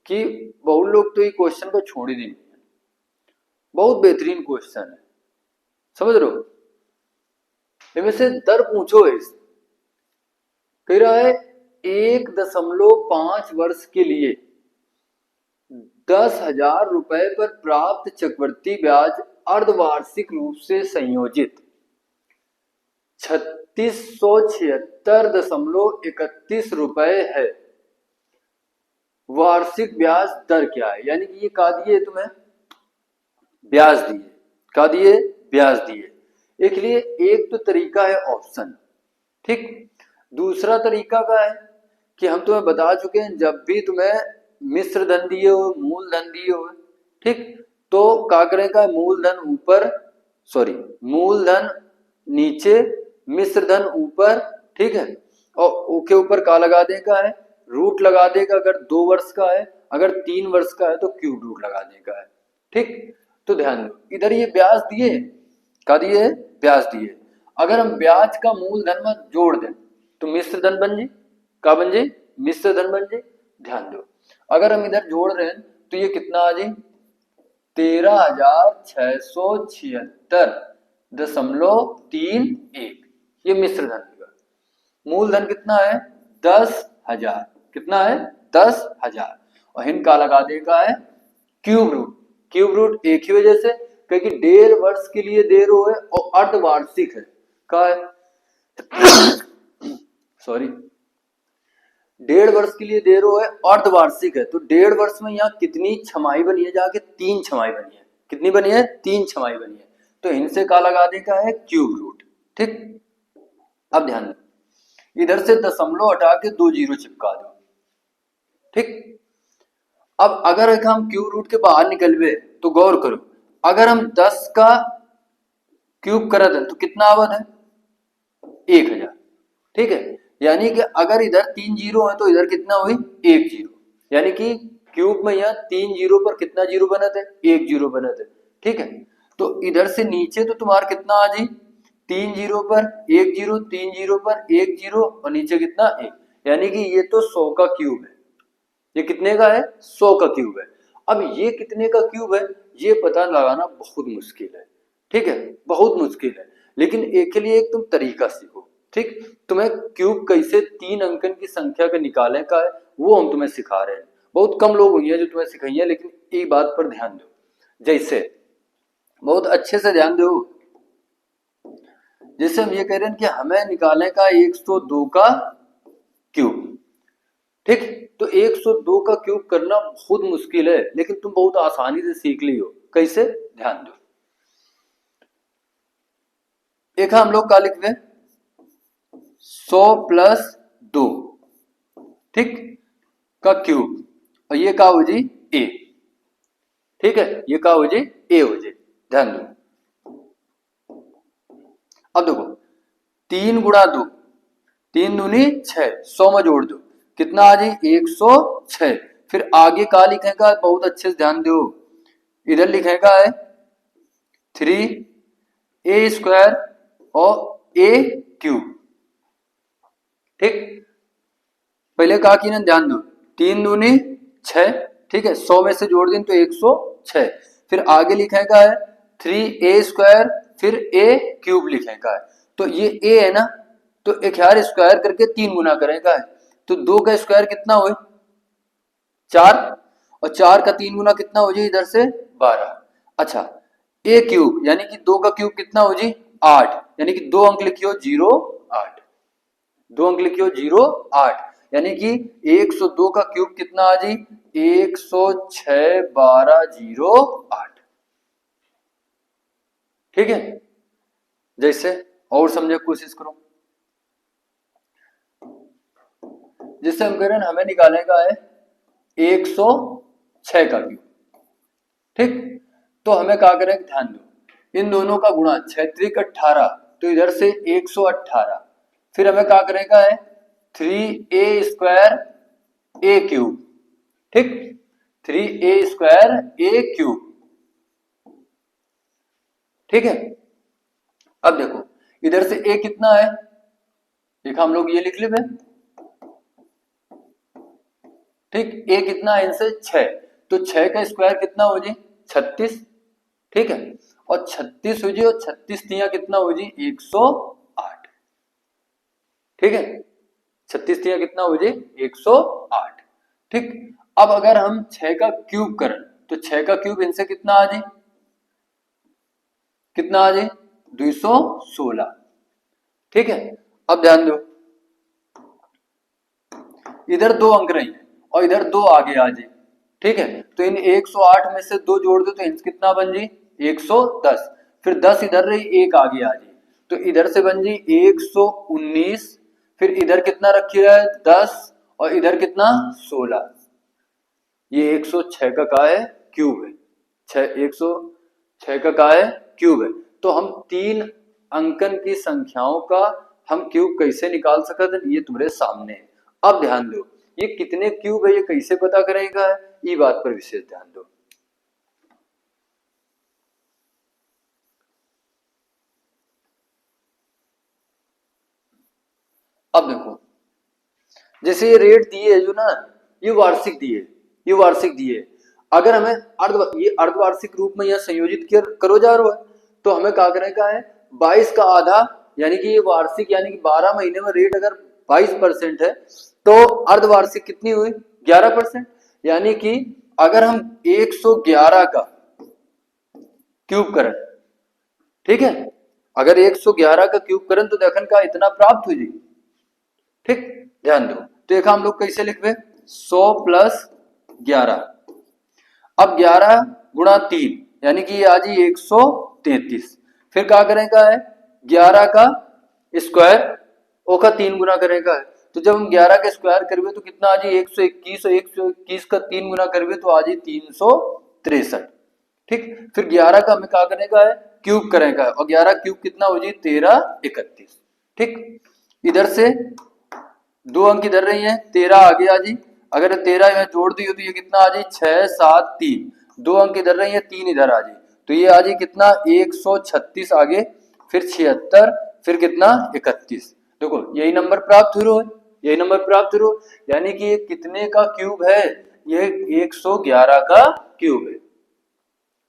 कि बहुत लोग तो ये क्वेश्चन को छोड़ ही देंगे, बहुत बेहतरीन क्वेश्चन है, समझ रहे हो। इनमें से दर पूछो, इस कह रहा है 1.5 वर्ष के लिए 10,000 रुपए पर प्राप्त चक्रवृद्धि ब्याज अर्धवार्षिक रूप से संयोजित 3676.31 रुपए है। वार्षिक ब्याज दर क्या है? यानी कि ये का दिए तुम्हें ब्याज दिए, का दिए ब्याज दिए। एक लिए एक तो तरीका है ऑप्शन, ठीक। दूसरा तरीका का है कि हम तुम्हें बता चुके हैं जब भी तुम्हें मिश्र धन दिए हो, मूलधन दिए हो, ठीक, तो क्या करेगा, मूलधन ऊपर, सॉरी मूलधन नीचे, मिश्र धन ऊपर, ठीक है, और उसके ऊपर का लगा देगा है, रूट लगा देगा। अगर 2 वर्ष का है, अगर 3 वर्ष का है तो क्यूब रूट लगा देगा है, ठीक। तो ध्यान दो, इधर ये ब्याज दिए, का दिए ब्याज दिए। अगर हम ब्याज का मूलधन में जोड़ दें तो मिश्र धन बन जी, का बन जी, मिश्र धन बन जी। ध्यान दो, अगर हम इधर जोड़ रहे हैं तो ये कितना आ जी, 13,676.31, ये मिश्र धन का। मूलधन कितना है, 10,000, कितना है 10,000, और इनका लगा देगा है क्यूब रूट। क्यूब रूट एक ही वजह से क्योंकि 1.5 वर्ष के लिए दे रहे हो है और अर्धवार्षिक है, का है सॉरी 1.5 वर्ष के लिए दे रहे हो है, अर्धवार्षिक है। तो 1.5 वर्ष में यहाँ कितनी छमाई बनी है, जाके 3 छमाई बनी है। कितनी बनी है, 3 छमाई बनी है। तो इनसे का लगा देगा है क्यूब रूट, ठीक। अब ध्यान दो, इधर से दशमलव हटा के 2 जीरो चिपका दो, ठीक। अब अगर एक हम क्यूब रूट के बाहर निकलवे तो गौर करो, अगर हम 10 का क्यूब कर दें तो कितना आवत है, 1000, ठीक है। यानी कि अगर इधर 3 जीरो है तो इधर कितना हुई, 1 जीरो, यानी कि क्यूब में यहाँ 3 जीरो पर कितना जीरो बना थे, 1 जीरो बना थे, ठीक है। तो इधर से नीचे तो तुम्हारा कितना आ जी, 3 जीरो पर 1 जीरो, 3 जीरो पर 1 जीरो, और नीचे कितना 1, यानी कि ये तो 100 का क्यूब है। ये कितने का है, 100 का क्यूब है। अब ये कितने का क्यूब है ये पता लगाना बहुत मुश्किल है, ठीक है, बहुत मुश्किल है। लेकिन एक के लिए एक तुम तरीका सीखो, ठीक। तुम्हें क्यूब कैसे 3 अंकन की संख्या का निकालने का है वो हम तुम्हें सिखा रहे हैं। बहुत कम लोग हुई है जो तुम्हें सिखाइए, लेकिन एक बात पर ध्यान दो, जैसे बहुत अच्छे से ध्यान दो। जैसे हम ये कह रहे हैं कि हमें निकालने का 102 का क्यूब, ठीक। तो 102 का क्यूब करना बहुत मुश्किल है, लेकिन तुम बहुत आसानी से सीख ली हो। कैसे, ध्यान दो। एक हम लोग का लिख दें 100 प्लस 2, ठीक, का क्यूब, और ये का हो जी ए, ठीक है, ये का हो जी ए हो जी। ध्यान दो, अब देखो 3 गुणा 2, 3 दूनी 6, 100 में जोड़ दो, कितना आ जी 106। फिर आगे का लिखेगा, बहुत अच्छे से ध्यान दो, इधर लिखेगा है 3a² और a क्यूब, ठीक। पहले कहा कि ना ध्यान दो, 3 दूनी 6, ठीक है, 100 में से जोड़ दें तो 106। फिर आगे लिखेगा है 3a², फिर a क्यूब लिखेगा है। तो ये a है ना, तो एक यार स्क्वायर करके 3 गुना करेगा है, तो 2 का स्क्वायर कितना हुए 4, और 4 का 3 गुना कितना हो जाए इधर से 12। अच्छा, a क्यूब यानी कि 2 का क्यूब कितना हो जी 8, यानी कि 2 अंक लिखियो 0 8, 2 अंक लिखियो 0 8, यानी कि 102 का क्यूब कितना आ जी 106 12 0 8, ठीक है। जैसे और समझने की कोशिश करो, जिससे हम कह रहे हैं हमें निकालने का है 106 का क्यूब, ठीक। तो हमें क्या करें, ध्यान दो, इन दोनों का गुणा 6 त्रिक 18, तो इधर से 118। फिर हमें क्या करेगा है 3a² a क्यूब, ठीक, 3a² a क्यूब, ठीक है। अब देखो इधर से a कितना है, देखा हम लोग ये लिख ले, ठीक, a कितना है इनसे 6, तो 6 का स्क्वायर कितना हो जी 36, ठीक है, और 36 हो जी, और 36 तिया कितना हो जी 108, ठीक है, 36 तिया कितना हो जी 108, ठीक। अब अगर हम 6 का क्यूब करें तो 6 का क्यूब इनसे कितना आ जी, कितना आ जी 216, ठीक है, अब ध्यान दो, इधर 2 अंक रही है और इधर 2 आगे आ जाए, ठीक है, तो इन 108 में से 2 जोड़ दो तो इंच कितना बन जी 110, फिर 10 इधर रही, 1 आगे आ जाए, तो इधर से बन जी 119, फिर इधर कितना रखी है 10 और इधर कितना 16, ये 106 का है क्यूब है, 106 का है क्यूब है। तो हम 3 अंकन की संख्याओं का हम क्यूब कैसे निकाल सकते हैं, ये तुम्हारे सामने है। अब ध्यान दो, ये कितने क्यूब है ये कैसे पता करेगा, ये बात पर विशेष ध्यान दो। अब देखो, जैसे ये रेट दिए है जो ना, ये वार्षिक दिए, ये वार्षिक दिए, अगर हमें ये अर्धवार्षिक रूप में यह संयोजित करो जा रहा है, तो हमें क्या करने का है 22 का आधा, यानी कि ये वार्षिक यानी कि 12 महीने में रेट अगर 22% है तो अर्धवार्षिक कितनी हुई 11%, यानी कि अगर हम 111 का क्यूब करें, ठीक है, अगर 111 का क्यूब करें तो देखन का इतना प्राप्त हुई, ठीक, ध्यान दो, तो एक हम लोग कैसे लिखवे 100 प्लस 11, अब 11 गुणा 3 यानी कि ये आ जी 133, फिर क्या करेगा है 11 का स्क्वायर ओका 3 गुना करेगा है, तो जब हम 11 का स्क्वायर करवे तो कितना आ जी 121 और 121 का 3 गुना करवे तो आ जी 363, ठीक, फिर 11 का हमें क्या करेगा है क्यूब करेगा है, और 11 क्यूब कितना हो जी 1331, ठीक, इधर से 2 अंक इधर रही है 13 आगे आ जी, अगर 13 में जोड़ दी तो ये कितना आ जी 6 7 3, 2 अंक इधर रही है 3 इधर आ जी, तो ये आ जी कितना 136 आगे, फिर 76, फिर कितना 31, देखो यही नंबर प्राप्त हुआ है, यही नंबर प्राप्त हुआ, यानी कि ये कितने का क्यूब है, ये 111 का क्यूब है,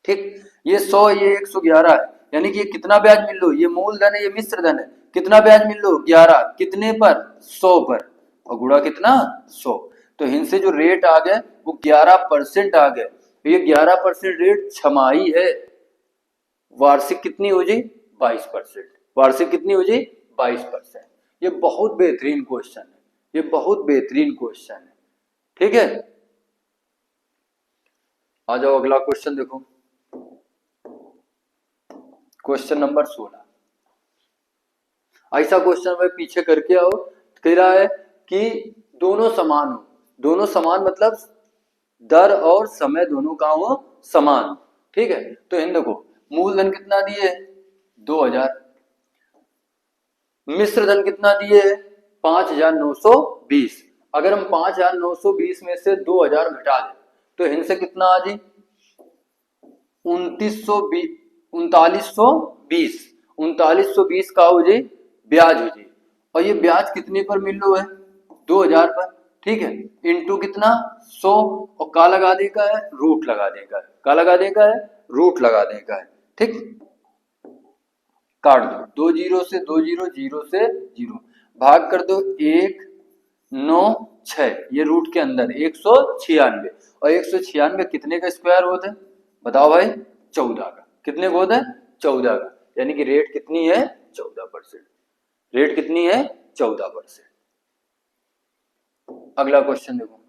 ठीक, ये 100 ये 111 है, यानी कि ये कितना ब्याज मिल लो, ये मूलधन है ये मिश्र धन है, कितना ब्याज मिल लो 11, कितने पर 100 पर, और गुणा कितना 100, तो इनसे जो रेट आ गए वो 11% आ गए, तो ये 11% रेट छमाही है, वार्षिक कितनी हो जी 22%, वार्षिक कितनी हो जी 22%, ये बहुत बेहतरीन क्वेश्चन है, ये बहुत बेहतरीन क्वेश्चन है, ठीक है, आ जाओ अगला क्वेश्चन देखो, क्वेश्चन नंबर 16, ऐसा क्वेश्चन में पीछे करके आओ, कह रहा है कि दोनों समान हो, दोनों समान मतलब दर और समय दोनों का हो समान, ठीक है, तो इन देखो मूलधन कितना दिए 2000, मिश्र धन कितना दिए 5920, अगर हम 5920 में से 2000 घटा दें तो इनसे कितना आ जी 3920 का हो जी ब्याज हो जी, और ये ब्याज कितने पर मिल रहा है 2000 पर, ठीक है, इंटू कितना 100, और का लगा देगा है रूट लगा देगा है, का लगा देगा है रूट लगा देगा है, ठीक, काट दो 2 जीरो से 2 जीरो, जीरो से जीरो, भाग कर दो 1 9 6, ये रूट के अंदर 196, और 196 कितने का स्क्वायर होता है बताओ भाई 14 का, कितने को होता है 14 का, यानी कि रेट कितनी है 14%, रेट कितनी है 14%। अगला क्वेश्चन देखो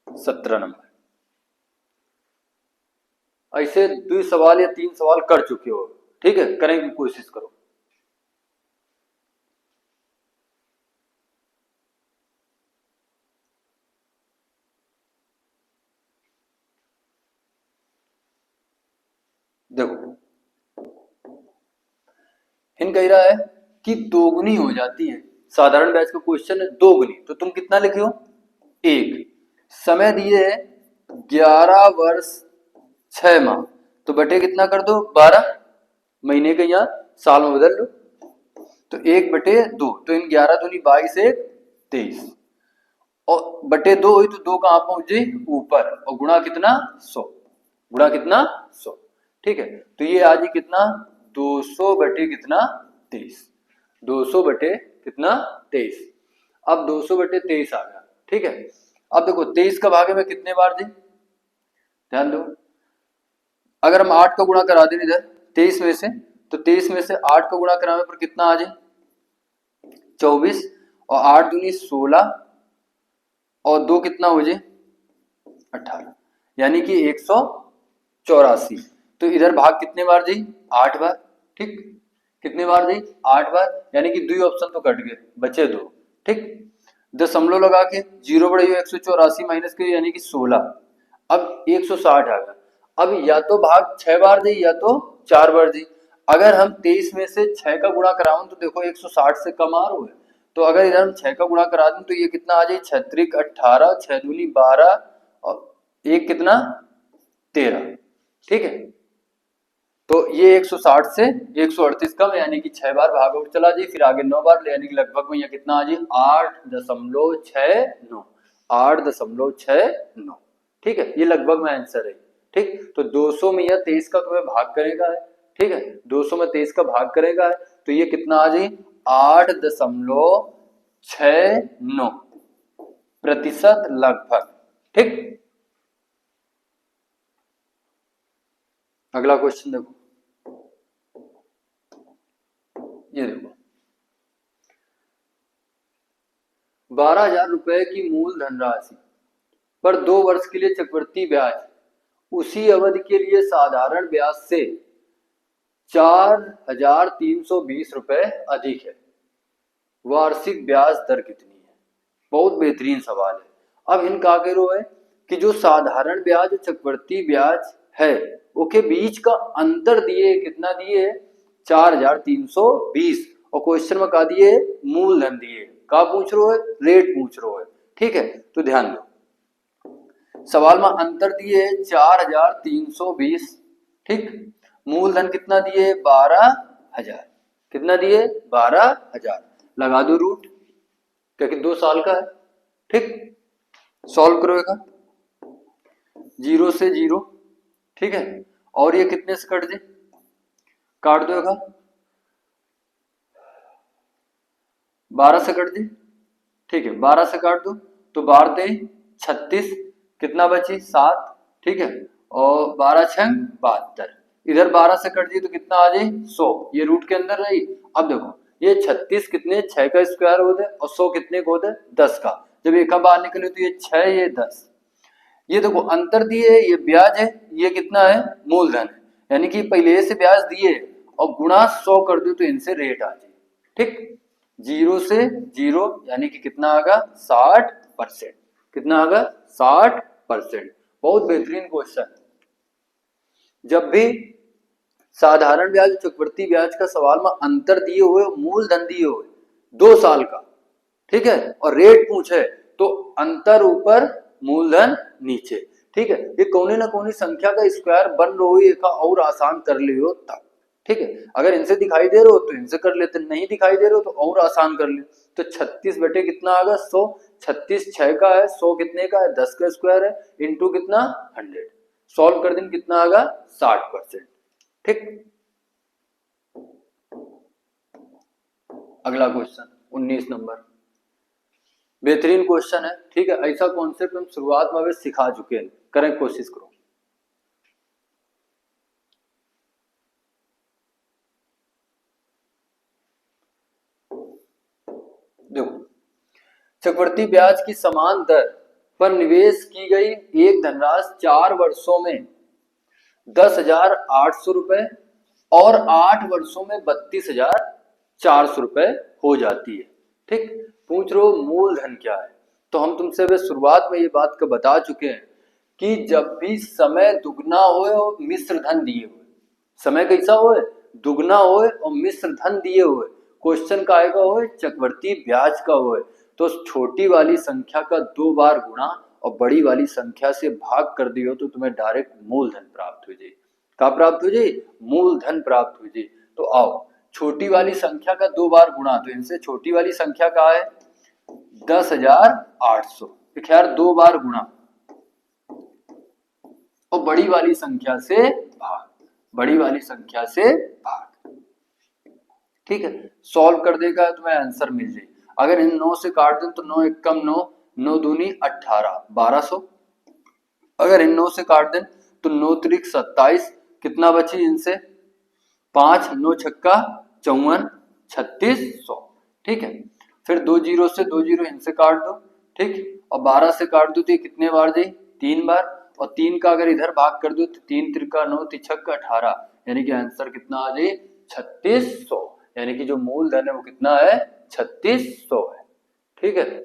17 नंबर, ऐसे 2 सवाल या 3 सवाल कर चुके हो, ठीक है, करने की कोशिश करो, देखो इन कह रहा है कि दोगुनी हो जाती है, साधारण बैच का क्वेश्चन है, दोगुनी, तो तुम कितना लिखे हो 1, समय दिए है 11 वर्ष 6 माह, तो बटे कितना कर दो 12, महीने का यहाँ साल में बदल लो, तो 1/2, तो इन 11 दूनी 22 1 23, और बटे 2 हुई तो 2 कहां पहुंचे ऊपर, और गुणा कितना 100, गुणा कितना 100, ठीक है, तो ये आज ही कितना 200 बटे कितना 23, 200 बटे कितना 23, अब 200 बटे 23 आ गया, ठीक है, अब देखो 23 का भागे में कितने बार दी, ध्यान दो, अगर हम 8 का गुणा करा दें इधर 23 में से तो 23 में से 8 का गुणा कराने पर कितना आ जाए 24 और 8 दूनी 16 और 2 कितना हो जाए 18 यानी कि 184। तो इधर भाग कितने बार जाई 8 बार। ठीक कितने बार जाई 8 बार यानी कि 2 ऑप्शन तो कट गए बचे 2। ठीक दशमलव लगा के 0 बड़े 184 माइनस के यानी कि 16 अब 160 आ गया। अब या तो भाग 6 बार जाई या तो 4 बार जाई। अगर हम 23 में से 6 का गुणा कराऊं तो देखो 160 से कम आ रहा है। तो अगर इधर हम 6 का गुणा करा दें तो ये कितना आ जाए 6 18 6 दूनी 12 और एक कितना 13। ठीक है तो ये 160 से 138 कम यानी कि 6 बार भाग आउट चला जाए फिर आगे 9 बार ले यानी कि लगभग में यह कितना आ जाए 8.69 8.69। ठीक है ये लगभग में आंसर है। ठीक तो 200 में यह 23 का तुम्हें भाग करेगा है। ठीक है 200 में 23 का भाग करेगा है तो ये कितना आ जाए 8.69% लगभग। ठीक अगला क्वेश्चन देखो ये देखो 12,000 रुपए की मूल धनराशि पर 2 वर्ष के लिए चक्रवृद्धि ब्याज उसी अवधि के लिए साधारण ब्याज से 4,320 रुपए अधिक है वार्षिक ब्याज दर कितनी है। बहुत बेहतरीन सवाल है। अब इन का कह रहे है कि जो साधारण ब्याज चक्रवृद्धि ब्याज है उसके बीच का अंतर दिए कितना दिए 4,320 और क्वेश्चन में कहा दिए मूलधन दिए का पूछ रहे है रेट पूछ रहे है। ठीक है तो ध्यान दो सवाल में अंतर दिए 4,320। ठीक मूलधन कितना दिए 12,000 कितना दिए 12,000 लगा दो रूट क्योंकि 2 साल का है। ठीक सॉल्व करोगा 0 से 0। ठीक है और ये कितने से कट दे काट दोगा 12 से कट दे। ठीक है 12 से काट दो तो 12 दे 36 कितना बची 7। ठीक है और 12 छंग 72 इधर 12 से कट दिए तो कितना आ जाए 100 ये रूट के अंदर रही। अब देखो ये 36 कितने 6 का स्क्वायर होता है और 100 कितने को होता है 10 का। जब एक बाहर निकले तो ये 6 ये 10 ये देखो अंतर दिए ये ब्याज है ये कितना है मूलधन है यानी कि पहले से ब्याज दिए और गुणा 100 कर दो तो इनसे रेट आ जाए। ठीक 0 से 0 यानी कि कितना आगा 60%। कितना आगा 60%। बहुत बेहतरीन क्वेश्चन। जब भी साधारण ब्याज चक्रवृद्धि ब्याज का सवाल में अंतर दिए हुए मूलधन दिए हुए 2 साल का ठीक है और रेट पूछे तो अंतर ऊपर मूलधन नीचे। ठीक है ये कोने ना कोने संख्या का स्क्वायर बन रही है और आसान कर लियो तब। ठीक है अगर इनसे दिखाई दे रहे हो तो इनसे कर लेते नहीं दिखाई दे रहे हो तो और आसान कर लियो। तो 36 बटे कितना आगा 100 36 6 का है 100 कितने का है 10 का स्क्वायर है इंटू कितना 100 सॉल्व कर दें कितना आगा 60%। ठीक अगला क्वेश्चन 19 नंबर बेहतरीन क्वेश्चन है। ठीक है ऐसा कॉन्सेप्ट हम शुरुआत में सिखा चुके हैं करें कोशिश करो। देखो चक्रवृद्धि ब्याज की समान दर पर निवेश की गई एक धनराशि 4 वर्षों में 10,800 रुपए और 8 वर्षों में 32,400 रुपए हो जाती है। ठीक पूछ रहे हो मूलधन क्या है तो हम तुमसे वे शुरुआत में ये बात का बता चुके हैं कि जब भी समय दुगना होए और मिश्र धन दिए हुए समय कैसा होए दुगना होए और मिश्र धन दिए हुए क्वेश्चन का आएगा होए चक्रवृद्धि ब्याज का होए तो छोटी वाली संख्या का 2 बार गुणा और बड़ी वाली संख्या से भाग कर दियो तो तुम्हें डायरेक्ट मूलधन प्राप्त हो जाए। क्या प्राप्त हो जाए मूलधन प्राप्त हो जाए। तो आओ छोटी वाली संख्या का 2 बार गुणा तो इनसे छोटी वाली संख्या का है 10,800 खैर 2 बार गुणा और बड़ी वाली संख्या से भाग बड़ी वाली संख्या से भाग। ठीक है सॉल्व कर देगा तुम्हें आंसर मिल जाए। अगर इन 9 से काट दें तो 9 एक कम 9 9 दूनी 18 1200। अगर इन 9 से काट दें तो 9 त्रिक 27 कितना बची इनसे 5 9 छक्का 54 3600, ठीक है। फिर 2 जीरो से 2 जीरो इनसे काट दो, ठीक, और 12 से काट दो तो ये कितने बार जाए 3 बार, और 3 का अगर इधर भाग कर दो तो 3 त्रिका 9 तिछक 18, यानी कि आंसर कितना आ जाए 3600, यानी कि जो मूलधन है वो कितना है 3600 है, ठीक है।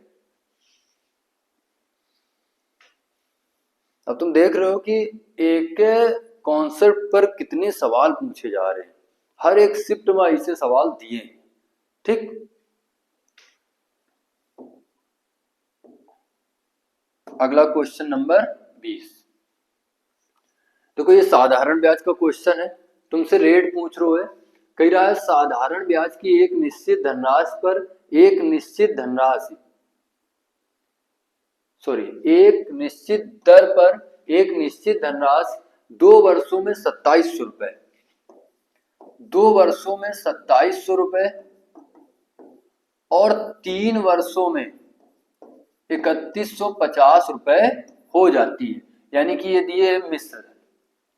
अब तुम देख रहे हो कि एक कॉन्सेप्ट पर कितने सवाल पूछे जा रहे हैं, हर एक शिफ्ट में ऐसे सवाल दिए हैं, ठीक। अगला क्वेश्चन नंबर 20। देखो ये साधारण ब्याज का क्वेश्चन है, तुमसे रेट पूछ रहे है, कह रहा है साधारण ब्याज की एक निश्चित धनराशि पर एक निश्चित धनराशि एक निश्चित दर पर एक निश्चित धनराशि 2 वर्षों में 2700 रुपए, 2 वर्षों में 2700 रुपए और 3 वर्षों में 3150 रुपए हो जाती है, यानी कि ये दिए है मिश्र धन,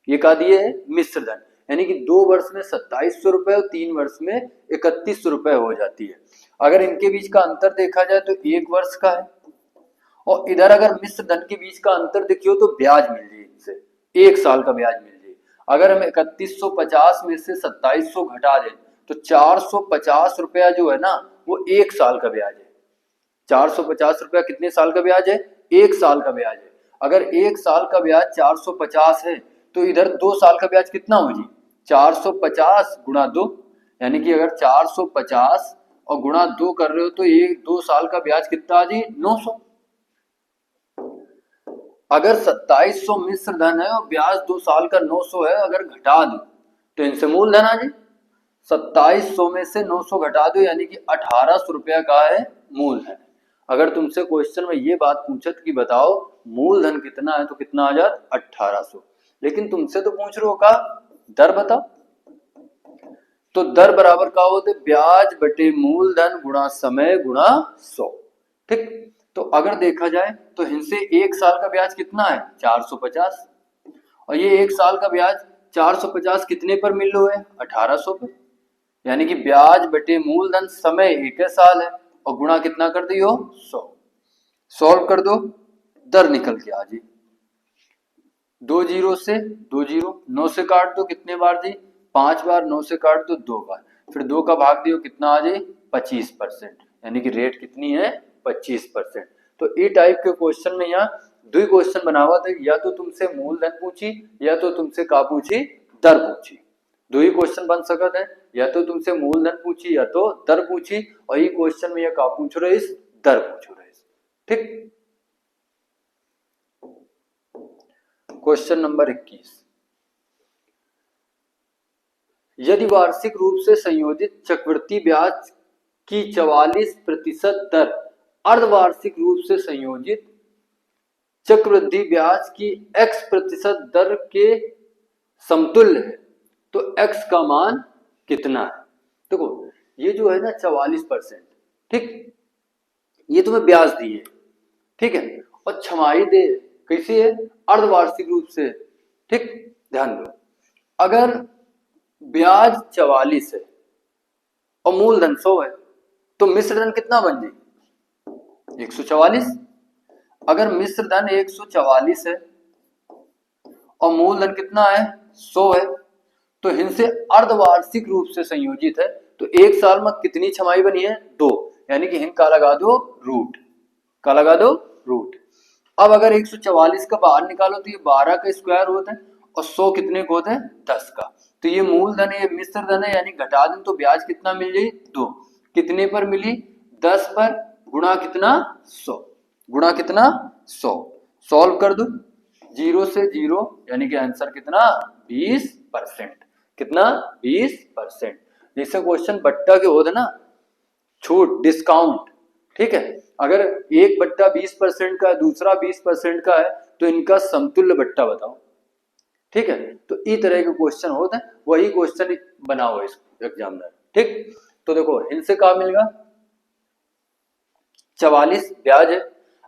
ये क्या दिए है मिश्र धन, यानी कि 2 वर्ष में 2700 रुपए और 3 वर्ष में 3100 रुपए हो जाती है। अगर इनके बीच का अंतर देखा जाए तो 1 वर्ष का है, और इधर अगर मिश्र धन के बीच का अंतर देखियो तो ब्याज मिल जाए, इनसे 1 साल का ब्याज मिल जाए। अगर हम 3150 में से 2700 घटा दें तो 450 रुपया जो है ना वो 1 साल का ब्याज है। 450 रुपया कितने साल का ब्याज है 1 साल का ब्याज है। अगर 1 साल का ब्याज 450 है तो इधर 2 साल का ब्याज कितना हो जी 450 गुणा 2, यानी कि अगर 450 और गुणा 2 कर रहे हो तो ये 2 साल का ब्याज कितना आ जी 900। अगर 2700 मिश्र धन है और ब्याज 2 साल का 900 है, अगर घटा दो तो इनसे मूलधन आ जाए, 2700 में से 900 घटा दो यानी कि 1800 रुपया का है मूलधन। अगर तुमसे क्वेश्चन में ये बात पूछत कि बताओ मूलधन कितना है तो कितना आ जात 1800, लेकिन तुमसे तो पूछ रहे हो का दर बताओ, तो दर बराबर का होते ब्याज बटे मूलधन गुणा समय गुणा 100, ठीक। तो अगर देखा जाए तो इनसे 1 साल का ब्याज कितना है 450, और ये 1 साल का ब्याज 450 कितने पर मिल रहा है 1800 पर, यानी कि ब्याज बटे मूलधन समय 1 साल है और गुणा कितना कर दियो 100, सॉल्व कर दो दर निकल के आ जी, 2 जीरो से 2 जीरो 9 से काट दो कितने बार जी 5 बार, 9 से काट दो 2 बार, फिर 2 का भाग दियो कितना आ जाए 25%, यानी कि रेट कितनी है 25%। तो ये टाइप के क्वेश्चन में यहाँ 2 क्वेश्चन बनावा थे, या तो तुमसे मूलधन पूछी या तो तुमसे का पूछी दर पूछी, 2 ही क्वेश्चन बन सकते हैं, या तो तुमसे मूलधन पूछी या तो दर पूछी, और ये क्वेश्चन में यह का पूछ रहे इस दर पूछ रहे इस, ठीक। क्वेश्चन नंबर 21, यदि वार्षिक रूप से संयोजित चक्रवृद्धि ब्याज की 44% दर अर्धवार्षिक रूप से संयोजित चक्रवृद्धि ब्याज की x% दर के समतुल्य है तो x का मान कितना है। देखो ये जो है ना 44%, ठीक, ये तुम्हें ब्याज दिए, ठीक है, और छमाही दे कैसी है अर्धवार्षिक रूप से, ठीक। ध्यान दो अगर ब्याज 44 है और मूलधन 100 है तो मिश्र धन कितना बन जाए 144। अगर मिश्र धन 144 है और मूलधन कितना है 100 है तो इनसे अर्धवार्षिक रूप से संयोजित है तो 1 साल में कितनी छमाही बनी है 2, यानी कि हिंद का लगा दो रूट, का लगा दो रूट। अब अगर 144 का बाहर निकालो तो ये 12 का स्क्वायर होता है और 100 कितने को होता है 10 का, तो ये मूलधन है ये मिश्र धन है, यानी घटा दें तो ब्याज कितना मिल जाए 2, कितने पर मिली 10 पर, गुणा कितना 100, गुणा कितना 100, सॉल्व कर दो 0 से 0 यानी कि आंसर कितना 20%, कितना 20%। जैसे क्वेश्चन बट्टा के होते ना छूट डिस्काउंट, ठीक है, अगर एक बट्टा 20% का है दूसरा 20% का है तो इनका समतुल्य बट्टा बताओ, ठीक है। तो इस तरह के क्वेश्चन होते हैं, वही क्वेश्चन बनाओ इस एग्जामिनर, ठीक। तो देखो इनसे क्या मिलेगा 44 ब्याज है,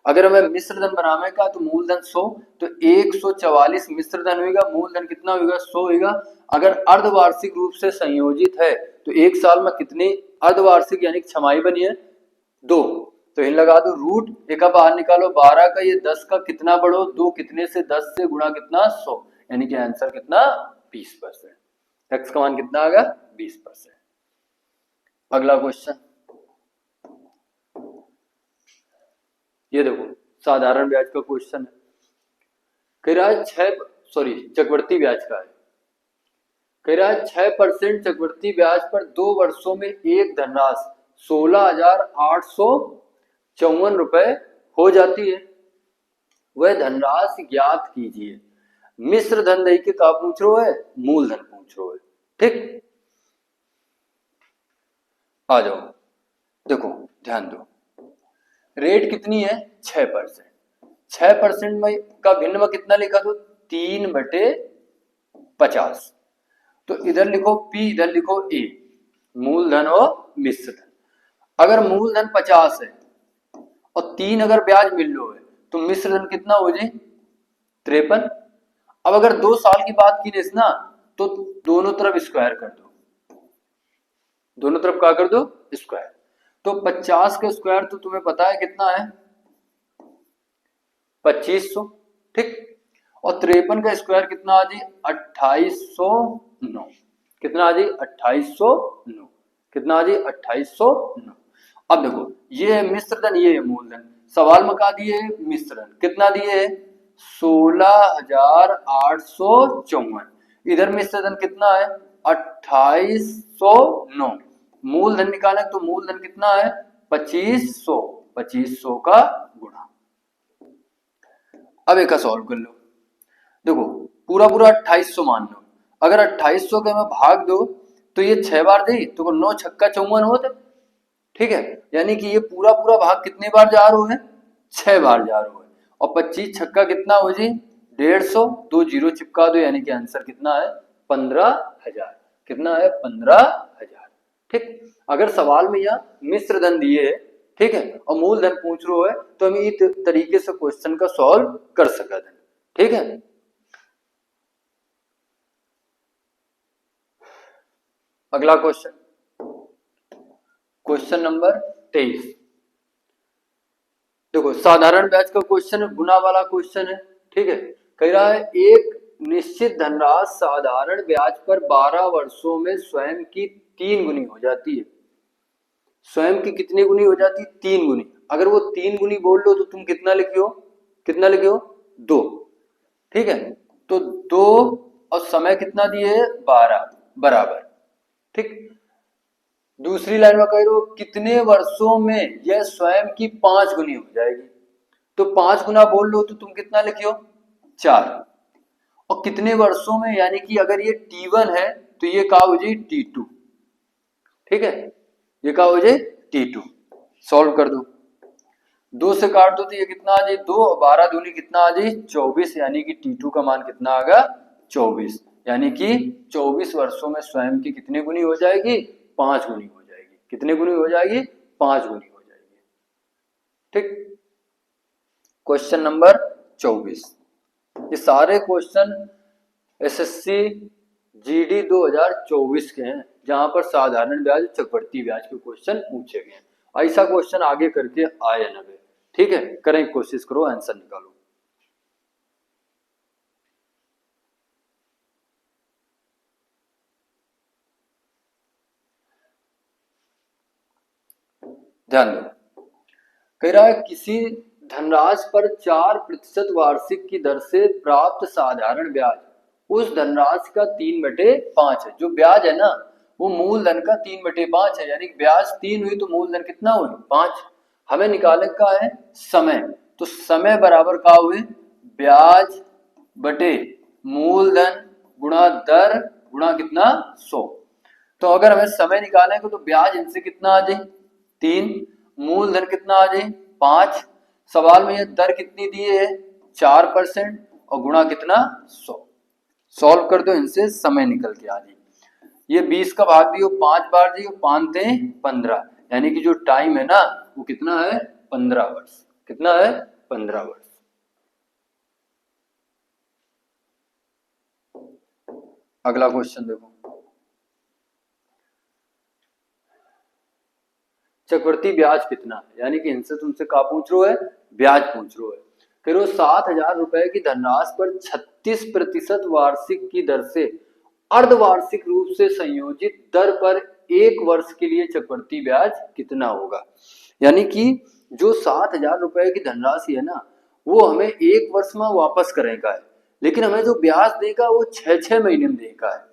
अगर हमें मिश्र धन बनाने का तो मूलधन 100, तो 144 मिश्र धन होगा, मूलधन कितना होगा 100 होगा। अगर अर्धवार्षिक रूप से संयोजित है तो एक साल में कितनी अर्धवार्षिक यानी छमाही बनी है 2, तो इन लगा दो रूट एक का बाहर निकालो 12 का, ये 10 का कितना बढ़ो 2 कितने से 10 से गुणा कितना 100, यानी कि आंसर कितना 20%। एक्स का मान कितना आएगा 20%। अगला क्वेश्चन ये देखो साधारण ब्याज का क्वेश्चन है, कह रहा है चक्रवृद्धि ब्याज का है, कह रहा है 6% चक्रवृद्धि ब्याज पर 2 वर्षों में एक धनराशि 16,854 रुपए हो जाती है, वह धनराशि ज्ञात कीजिए। मिश्र धन दे के का पूछ रहे है, मूलधन पूछ रहे है। ठीक, आ जाओ देखो ध्यान दो, रेट कितनी है 6%, 6% में का भिन्न में कितना लिखा तो 3/50, तो इधर लिखो P इधर लिखो A, मूलधन और मिश्र धन। अगर मूलधन 50 है और 3 अगर ब्याज मिल लो है तो मिश्र धन कितना हो जाए 53। अब अगर 2 साल की बात की ना तो दोनों तरफ स्क्वायर कर दो, दोनों तरफ क्या कर दो स्क्वायर, तो 50 का स्क्वायर तो तुम्हें पता है कितना है 2500। ठीक, और 53 का स्क्वायर कितना आ जाए 2809, कितना आ जाए 2809, कितना आ जाए 2809। अब देखो ये है मिश्र धन, ये है मूलधन, सवाल में कहा दिए मिश्र धन कितना दिए 16,854, इधर मिश्र धन कितना है 2809, मूलधन निकालें तो मूलधन कितना है 2500, 2500 का गुणा। अब एक सॉल्व कर लो, देखो पूरा 2800 मान लो, अगर 2800 के में भाग दो तो ये 6 बार दे तो 9 छक्का 54 होते। ठीक है, यानी कि ये पूरा भाग कितने बार जा रहे हैं 6 बार जा रहे हैं, और 25 छक्का कितना हो जी 150, 2 जीरो चिपका दो, यानी कि आंसर कितना है 15,000, कितना है 15,000। ठीक, अगर सवाल में यहाँ मिश्र धन दिए है ठीक है और मूलधन पूछ रहे है तो हम इस तरीके से क्वेश्चन का सॉल्व कर सकते हैं। ठीक है, अगला क्वेश्चन, क्वेश्चन नंबर 23। देखो साधारण ब्याज का क्वेश्चन है, गुना वाला क्वेश्चन है। ठीक है, कह रहा है एक निश्चित धनराशि साधारण ब्याज पर 12 वर्षों में स्वयं की 3 गुनी हो जाती है। स्वयं की कितनी गुनी हो जाती है 3 गुनी। अगर वो 3 गुनी बोल लो तो तुम कितना लिखे हो 2। ठीक है, तो 2 और समय कितना दिए 12 बराबर। ठीक, दूसरी लाइन में कह रहे हो कितने वर्षों में यह स्वयं की 5 गुनी हो जाएगी, तो 5 गुना बोल लो तो तुम कितना लिखियो 4, और कितने वर्षों में यानी कि अगर ये T1 है तो ये का हो जाए T2। ठीक है, ये का हो जाए T2, सॉल्व कर दो, 2 से काट दो तो ये कितना आ जाए 2, और 12 दूनी कितना आ जाए 24, यानी कि T2 का मान कितना आएगा 24, यानी कि 24 वर्षों में स्वयं की कितनी गुनी हो जाएगी 5 गुनी हो जाएगी। कितने गुनी हो जाएगी 5 गुनी हो जाएगी। ठीक, क्वेश्चन नंबर 24। ये सारे क्वेश्चन एसएससी जीडी 2024 के हैं जहां पर साधारण ब्याज चक्रवृद्धि ब्याज के क्वेश्चन पूछे गए हैं। ऐसा क्वेश्चन आगे करके आए ना। ठीक है, करें कोशिश करो आंसर निकालो। ध्यान दो, कह रहा है किसी धनराशि पर 4% वार्षिक की दर से प्राप्त साधारण ब्याज उस धनराशि का 3/5 है। जो ब्याज है ना वो मूलधन का 3/5 है, यानी ब्याज 3 हुई तो मूलधन कितना हुई 5। हमें निकालने का है समय, तो समय बराबर का हुए ब्याज बटे मूलधन गुणा दर गुणा कितना 100। तो अगर हमें समय निकालेंगे तो ब्याज इनसे कितना आ जाए 3, मूलधन कितना आ जाए 5, सवाल में ये दर कितनी दी है 4% और गुणा कितना 100। सॉल्व कर दो, इनसे समय निकल के आ जाए। ये 20 का भाग दियो 5 बार दियो 5 × 15, यानी कि जो टाइम है ना वो कितना है 15 वर्ष। कितना है 15 वर्ष। अगला क्वेश्चन देखो, चक्रवृद्धि ब्याज कितना है, यानी कि इनसे तुमसे क्या पूछ रहा है, ब्याज पूछ रहा है। फिर वो 7,000 रुपए की धनराशि पर 36% वार्षिक की दर से अर्धवार्षिक रूप से संयोजित दर पर 1 वर्ष के लिए चक्रवृद्धि ब्याज कितना होगा। यानी कि जो 7,000 रुपए की धनराशि है ना, वो हमें 1 वर्ष में वापस करेगा है, लेकिन हमें जो ब्याज देगा वो 6-6 महीने में देगा है।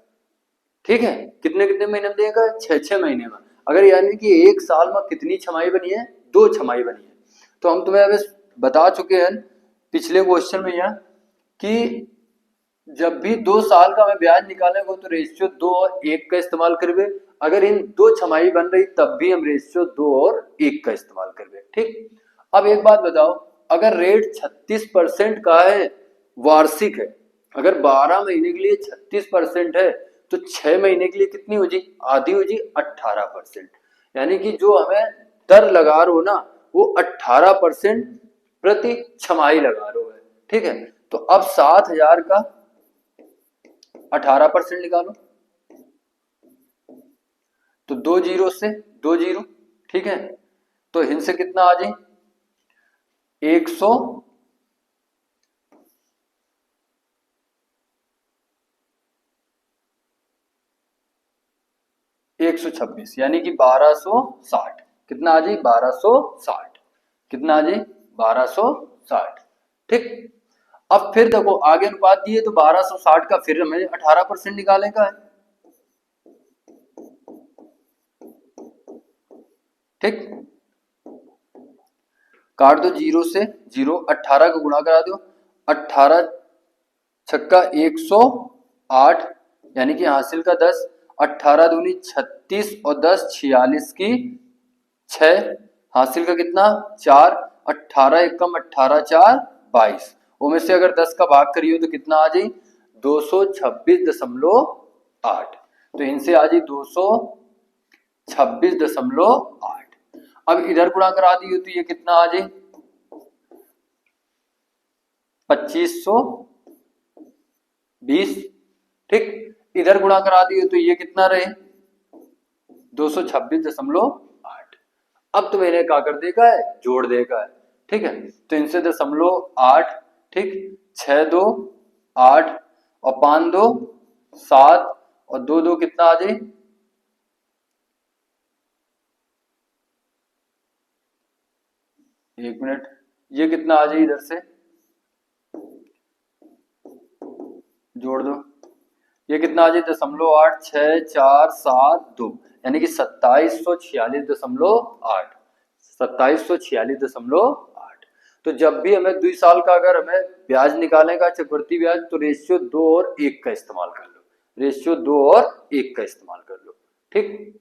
ठीक है, कितने कितने महीने में देगा, 6-6 महीने में। अगर यानी कि 1 साल में कितनी छमाई बनी है, 2 छमाई बनी है। तो हम तुम्हें अभी बता चुके हैं पिछले क्वेश्चन में यह कि जब भी 2 साल का हमें ब्याज निकालेंगे तो रेशियो 2 और 1 का इस्तेमाल करवे। अगर इन 2 छमाई बन रही तब भी हम रेशियो 2 और 1 का इस्तेमाल करवे। ठीक, अब एक बात बताओ, अगर रेट 36% का है, वार्षिक है, अगर 12 महीने के लिए 36% है तो 6 महीने के लिए कितनी हो जी, आधी हो जी, 18%। यानी कि जो हमें दर लगा रहे हो ना, वो 18% प्रति छमाही लगा रहे हो है। ठीक है, तो अब 7,000 का 18% निकालो, तो 2 जीरो से 2 जीरो। ठीक है, तो इनसे कितना आ जाए, 126, यानी कि 1260। कितना आ जाए, 1260। कितना आ जाए, 1260। ठीक, अब फिर देखो आगे अनुपात दिए तो 1260 का फिर हमें 18% निकालेगा है। ठीक, काट दो जीरो से जीरो, 18 का गुणा करा दो, 18 छक्का 108, यानी कि हासिल का 10, 18 दूनी 36 और 10 46 की 6, हासिल का कितना 4, 18 एकम 18 4 22, उनमें से अगर 10 का भाग करियो तो कितना आ जाए, 226.8। तो इनसे आ जाए 226.8। अब इधर गुणा करा दियो तो ये कितना आ जाए, 2520। ठीक, इधर गुणा करा दिए तो ये कितना रहे, 226.8। अब तो मैंने क्या कर देगा है, जोड़ देगा है। ठीक है, तो इनसे 0.8, ठीक, 6 2 8 और 5 2 7 और 2 2 कितना आ जाए, 1 मिनट, ये कितना आ जाए, इधर से जोड़ दो, ये कितना आ जाए, 0.86472, यानी कि 2746.8। 2746.8। तो जब भी हमें 2 साल का अगर हमें ब्याज निकालने का, चक्रवृद्धि ब्याज, तो रेशियो 2 और 1 का इस्तेमाल कर लो, रेशियो 2 और 1 का इस्तेमाल कर लो। ठीक,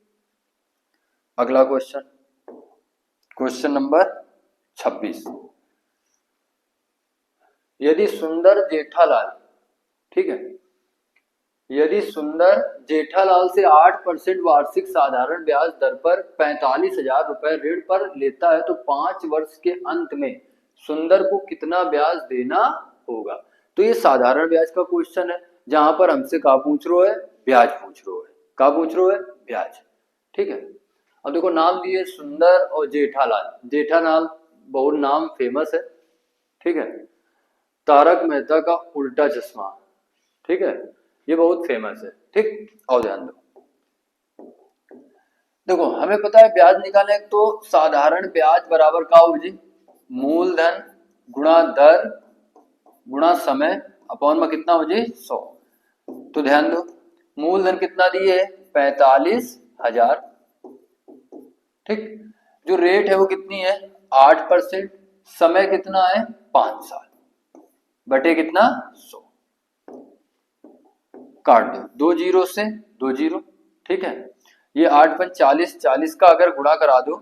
अगला क्वेश्चन, क्वेश्चन नंबर 26। यदि सुंदर जेठालाल, ठीक है, यदि सुंदर जेठालाल से 8% वार्षिक साधारण ब्याज दर पर 45,000 रुपए ऋण पर लेता है तो 5 वर्ष के अंत में सुंदर को कितना ब्याज देना होगा। तो ये साधारण ब्याज का क्वेश्चन है, जहां पर हमसे क्या पूछ रहे है, ब्याज पूछ रहे है। क्या पूछ रहे है, ब्याज। ठीक है, अब देखो नाम दिए सुंदर और जेठालाल। जेठालाल बहुत नाम फेमस है। ठीक है, तारक मेहता का उल्टा चश्मा, ठीक है, ये बहुत फेमस है। ठीक, और ध्यान दो, देखो हमें पता है ब्याज निकालने तो साधारण ब्याज बराबर का हो जी, मूलधन गुणा दर गुणा समय अपॉन में कितना हो जी, 100। तो ध्यान दो, मूलधन कितना दिए है, 45,000। ठीक, जो रेट है वो कितनी है, 8%, समय कितना है, 5 साल, बटे कितना, 100। काट दो, 2 जीरो से 2 जीरो। ठीक है, ये 8 5 40, 40 का अगर गुणा करा दो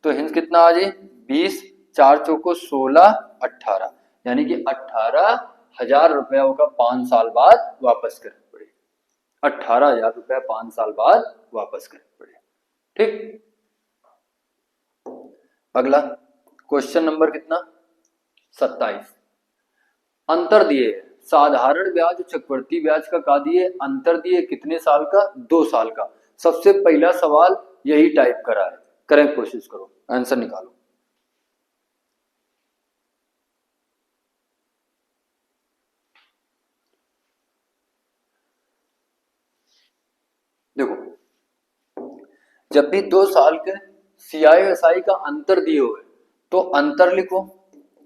तो हिंस कितना आ जाए, 20, 4 चौको 16, 18, यानी कि 18,000 रुपया का 5 साल बाद वापस करने पड़े। 18,000 रुपया 5 साल बाद वापस करने पड़े। ठीक, अगला क्वेश्चन नंबर कितना, 27। अंतर दिए साधारण ब्याज और चक्रवृद्धि ब्याज का दिए अंतर दिए कितने साल का, 2 साल का। सबसे पहला सवाल यही टाइप करा है, करें कोशिश करो, आंसर निकालो। देखो, जब भी 2 साल के सीआई और एसआई का अंतर दिए हुए तो अंतर लिखो,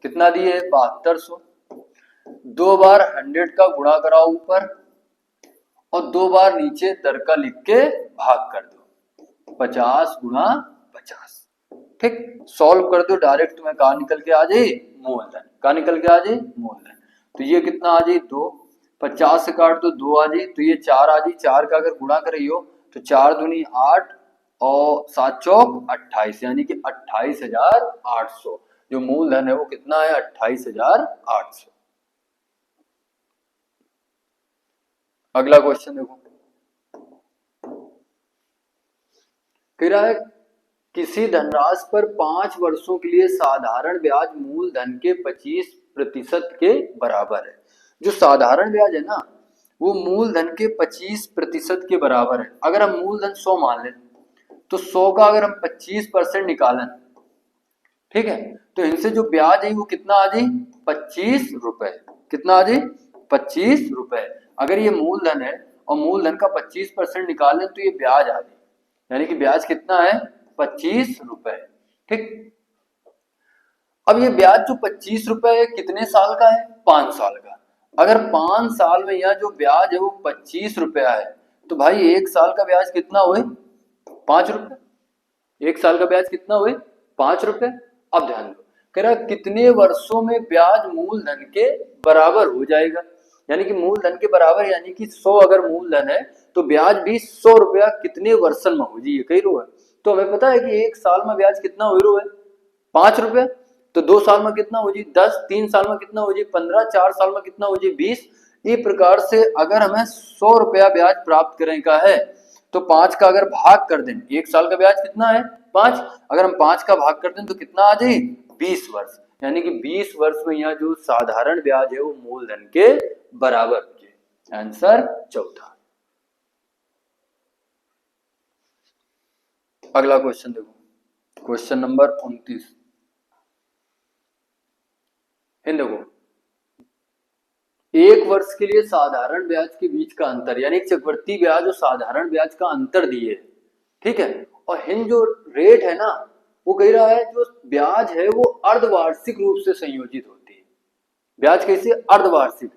कितना दिए 7200, 2 बार 100 का गुणा कराओ ऊपर और 2 बार नीचे दर का लिख के भाग कर दो, 50 गुणा 50। ठीक, सॉल्व कर दो, डायरेक्ट तुम्हें कहा निकल के आ जाए मूलधन, कहा निकल के आ जाए मूलधन। तो ये कितना आ जाए 2, 50 से काट दो 2 आ जाए, तो ये 4 आ जाए। 4 का अगर गुणा कर रही हो तो 4 दूनी 8 और 7 चौक 28, यानी कि 28,800। जो मूलधन है वो कितना है, 28,800। अगला क्वेश्चन देखो, कह रहा है किसी धनराशि पर 5 वर्षों के लिए साधारण ब्याज मूलधन के 25% के बराबर है। जो साधारण ब्याज है ना वो मूलधन के 25% के बराबर है। अगर हम मूलधन 100 मान लें तो 100 का अगर हम 25% निकालें, ठीक है, तो इनसे जो ब्याज है वो कितना आ जाए, 25 रुपए। कितना आ जाए, 25 रुपए। अगर ये मूलधन है और मूलधन का 25% निकालें तो ये ब्याज आ जाए, यानी कि ब्याज कितना है, 25 रुपए। ठीक, अब ये ब्याज जो 25 रुपए है कितने साल का है, 5 साल का। अगर 5 साल में यहाँ जो ब्याज है वो 25 रुपया है तो भाई 1 साल का ब्याज कितना हुए, 5 रुपए। 1 साल का ब्याज कितना हुए, 5 रुपए। अब ध्यान दो, कह रहा कितने वर्षों में ब्याज मूलधन के बराबर हो जाएगा, यानी कि मूलधन के बराबर, यानी कि 100 अगर मूलधन है तो ब्याज भी 100 रुपया कितने वर्षन में हो जाइए, कही रो है। तो हमें पता है कि 1 साल में ब्याज कितना हो रो है, 5 रुपया। तो 2 साल में कितना हो जी 10, 3 साल में कितना हो जी 15, 4 साल में कितना हो जी 20। इस प्रकार से अगर हमें 100 रुपया ब्याज प्राप्त करने का है तो 5 का अगर भाग कर दें, 1 साल का ब्याज कितना है 5, अगर हम 5 का भाग कर दें तो कितना आ जाए 20 वर्ष, यानी कि 20 वर्ष में यहाँ जो साधारण ब्याज है वो मूलधन के बराबर के। आंसर चौथा। अगला क्वेश्चन देखो, क्वेश्चन नंबर 29। देखो, 1 वर्ष के लिए साधारण ब्याज के बीच का अंतर, यानी चक्रवृद्धि ब्याज और साधारण ब्याज का अंतर दिए, ठीक है। और हिन जो रेट है ना वो कह रहा है जो ब्याज है वो अर्धवार्षिक रूप से संयोजित होती है। ब्याज कैसे, अर्धवार्षिक।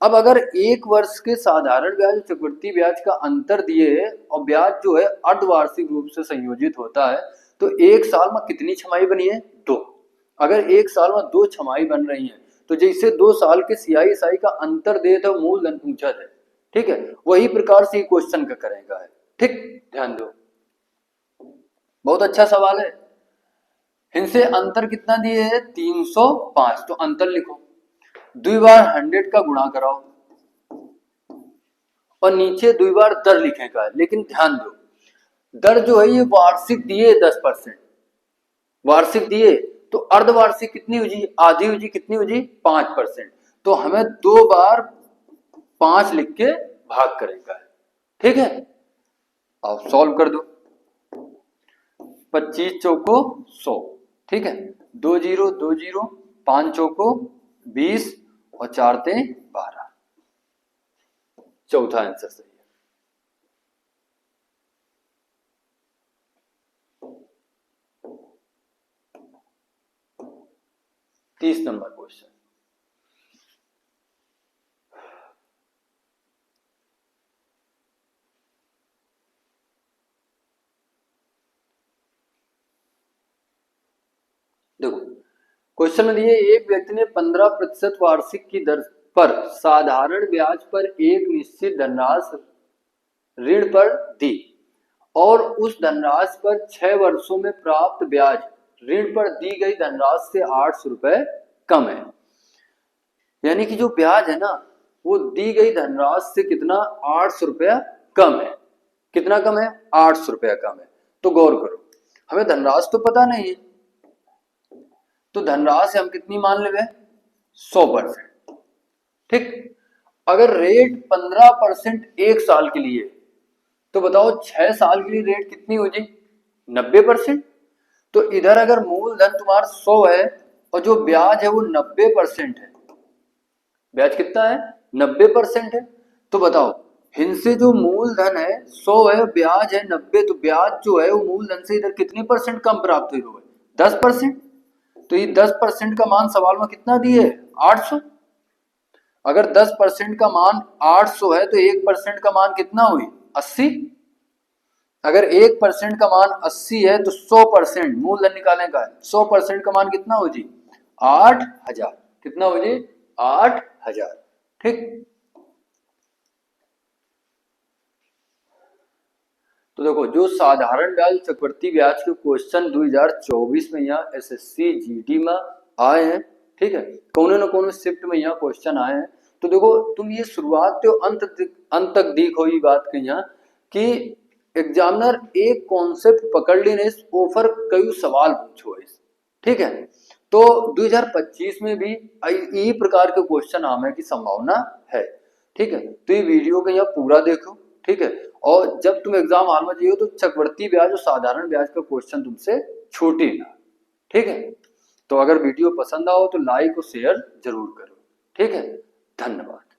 अब अगर 1 वर्ष के साधारण ब्याज और चक्रवृद्धि ब्याज का अंतर दिए और ब्याज जो है अर्धवार्षिक रूप से संयोजित होता है तो 1 साल में कितनी छमाई बनी है, 2। अगर 1 साल में 2 छमाई बन रही है तो जैसे 2 साल के सीआई एसआई का अंतर दे तो मूलधन पूछा है, ठीक है, वही प्रकार से क्वेश्चन का करेगा है। ठीक, ध्यान दो, बहुत अच्छा सवाल है। इनसे अंतर कितना दिए है 305, तो अंतर लिखो, 2 बार 100 का गुणा कराओ और नीचे 2 बार दर लिखेगा। लेकिन ध्यान दो, दर जो है ये वार्षिक दिए 10%, वार्षिक दिए तो अर्धवार्षिक कितनी हुई, आधी हुई, कितनी हुई 5%। तो हमें 2 बार 5 लिख के भाग करेगा, ठीक है। अब सॉल्व कर दो, 25 चौको 100, ठीक है, 2 जीरो 2 जीरो, 5 चौको 20 और 4 ते 12। चौथा आंसर सही है। तीस नंबर क्वेश्चन, देखो क्वेश्चन में दिए एक व्यक्ति ने 15% वार्षिक की दर पर साधारण ब्याज पर एक निश्चित धनराशि ऋण पर दी और उस धनराशि पर 6 वर्षों में प्राप्त ब्याज ऋण पर दी गई धनराशि से 800 रुपए कम है। यानी कि जो ब्याज है ना वो दी गई धनराशि से कितना 800 रुपया कम है। कितना कम है, 800 रुपया कम है। तो गौर करो, हमें धनराशि तो पता नहीं है तो धनराशि हम कितनी मान लेंगे 100%। ठीक, अगर रेट 15% एक साल के लिए, तो बताओ 6 साल के लिए रेट कितनी हो जाएगी? 90%। तो इधर अगर मूलधन तुम्हारा 100 है और जो ब्याज है वो 90% है, ब्याज कितना है? 90% है। तो बताओ इनसे जो मूलधन है 100 है, ब्याज है 90, तो ब्याज जो है वो मूलधन से इधर कितने परसेंट कम प्राप्त हुई है? 10%। तो ये 10% का मान सवाल में कितना दिए है? 800। अगर 10% का मान 800 है तो 1% का मान कितना हुई? 80। अगर 1% का मान 80 है तो 100% मूलधन निकालने का है, 100% का मान कितना हो जी? 8000। कितना हो जी? 8000। ठीक, तो देखो जो साधारण ब्याज चक्रवृद्धि ब्याज के क्वेश्चन 2024 में यहाँ एसएससी जीडी में आए हैं। ठीक है, कोने न कोने शिफ्ट में यहाँ क्वेश्चन आए हैं। तो देखो तुम ये शुरुआत तो अंत तक देखो ये बात के यहाँ कि एग्जामिनर एक कॉन्सेप्ट पकड़ लेने ओफर कई सवाल पूछो इस। ठीक है, तो 2025 में भी यही प्रकार के क्वेश्चन आने की संभावना है। ठीक है, तो ये वीडियो को यहाँ पूरा देखो। ठीक है, और जब तुम एग्जाम हॉल में जाइयो तो चक्रवृद्धि ब्याज और साधारण ब्याज का क्वेश्चन तुमसे छूटे ना। ठीक है, तो अगर वीडियो पसंद आओ तो लाइक और शेयर जरूर करो। ठीक है, धन्यवाद।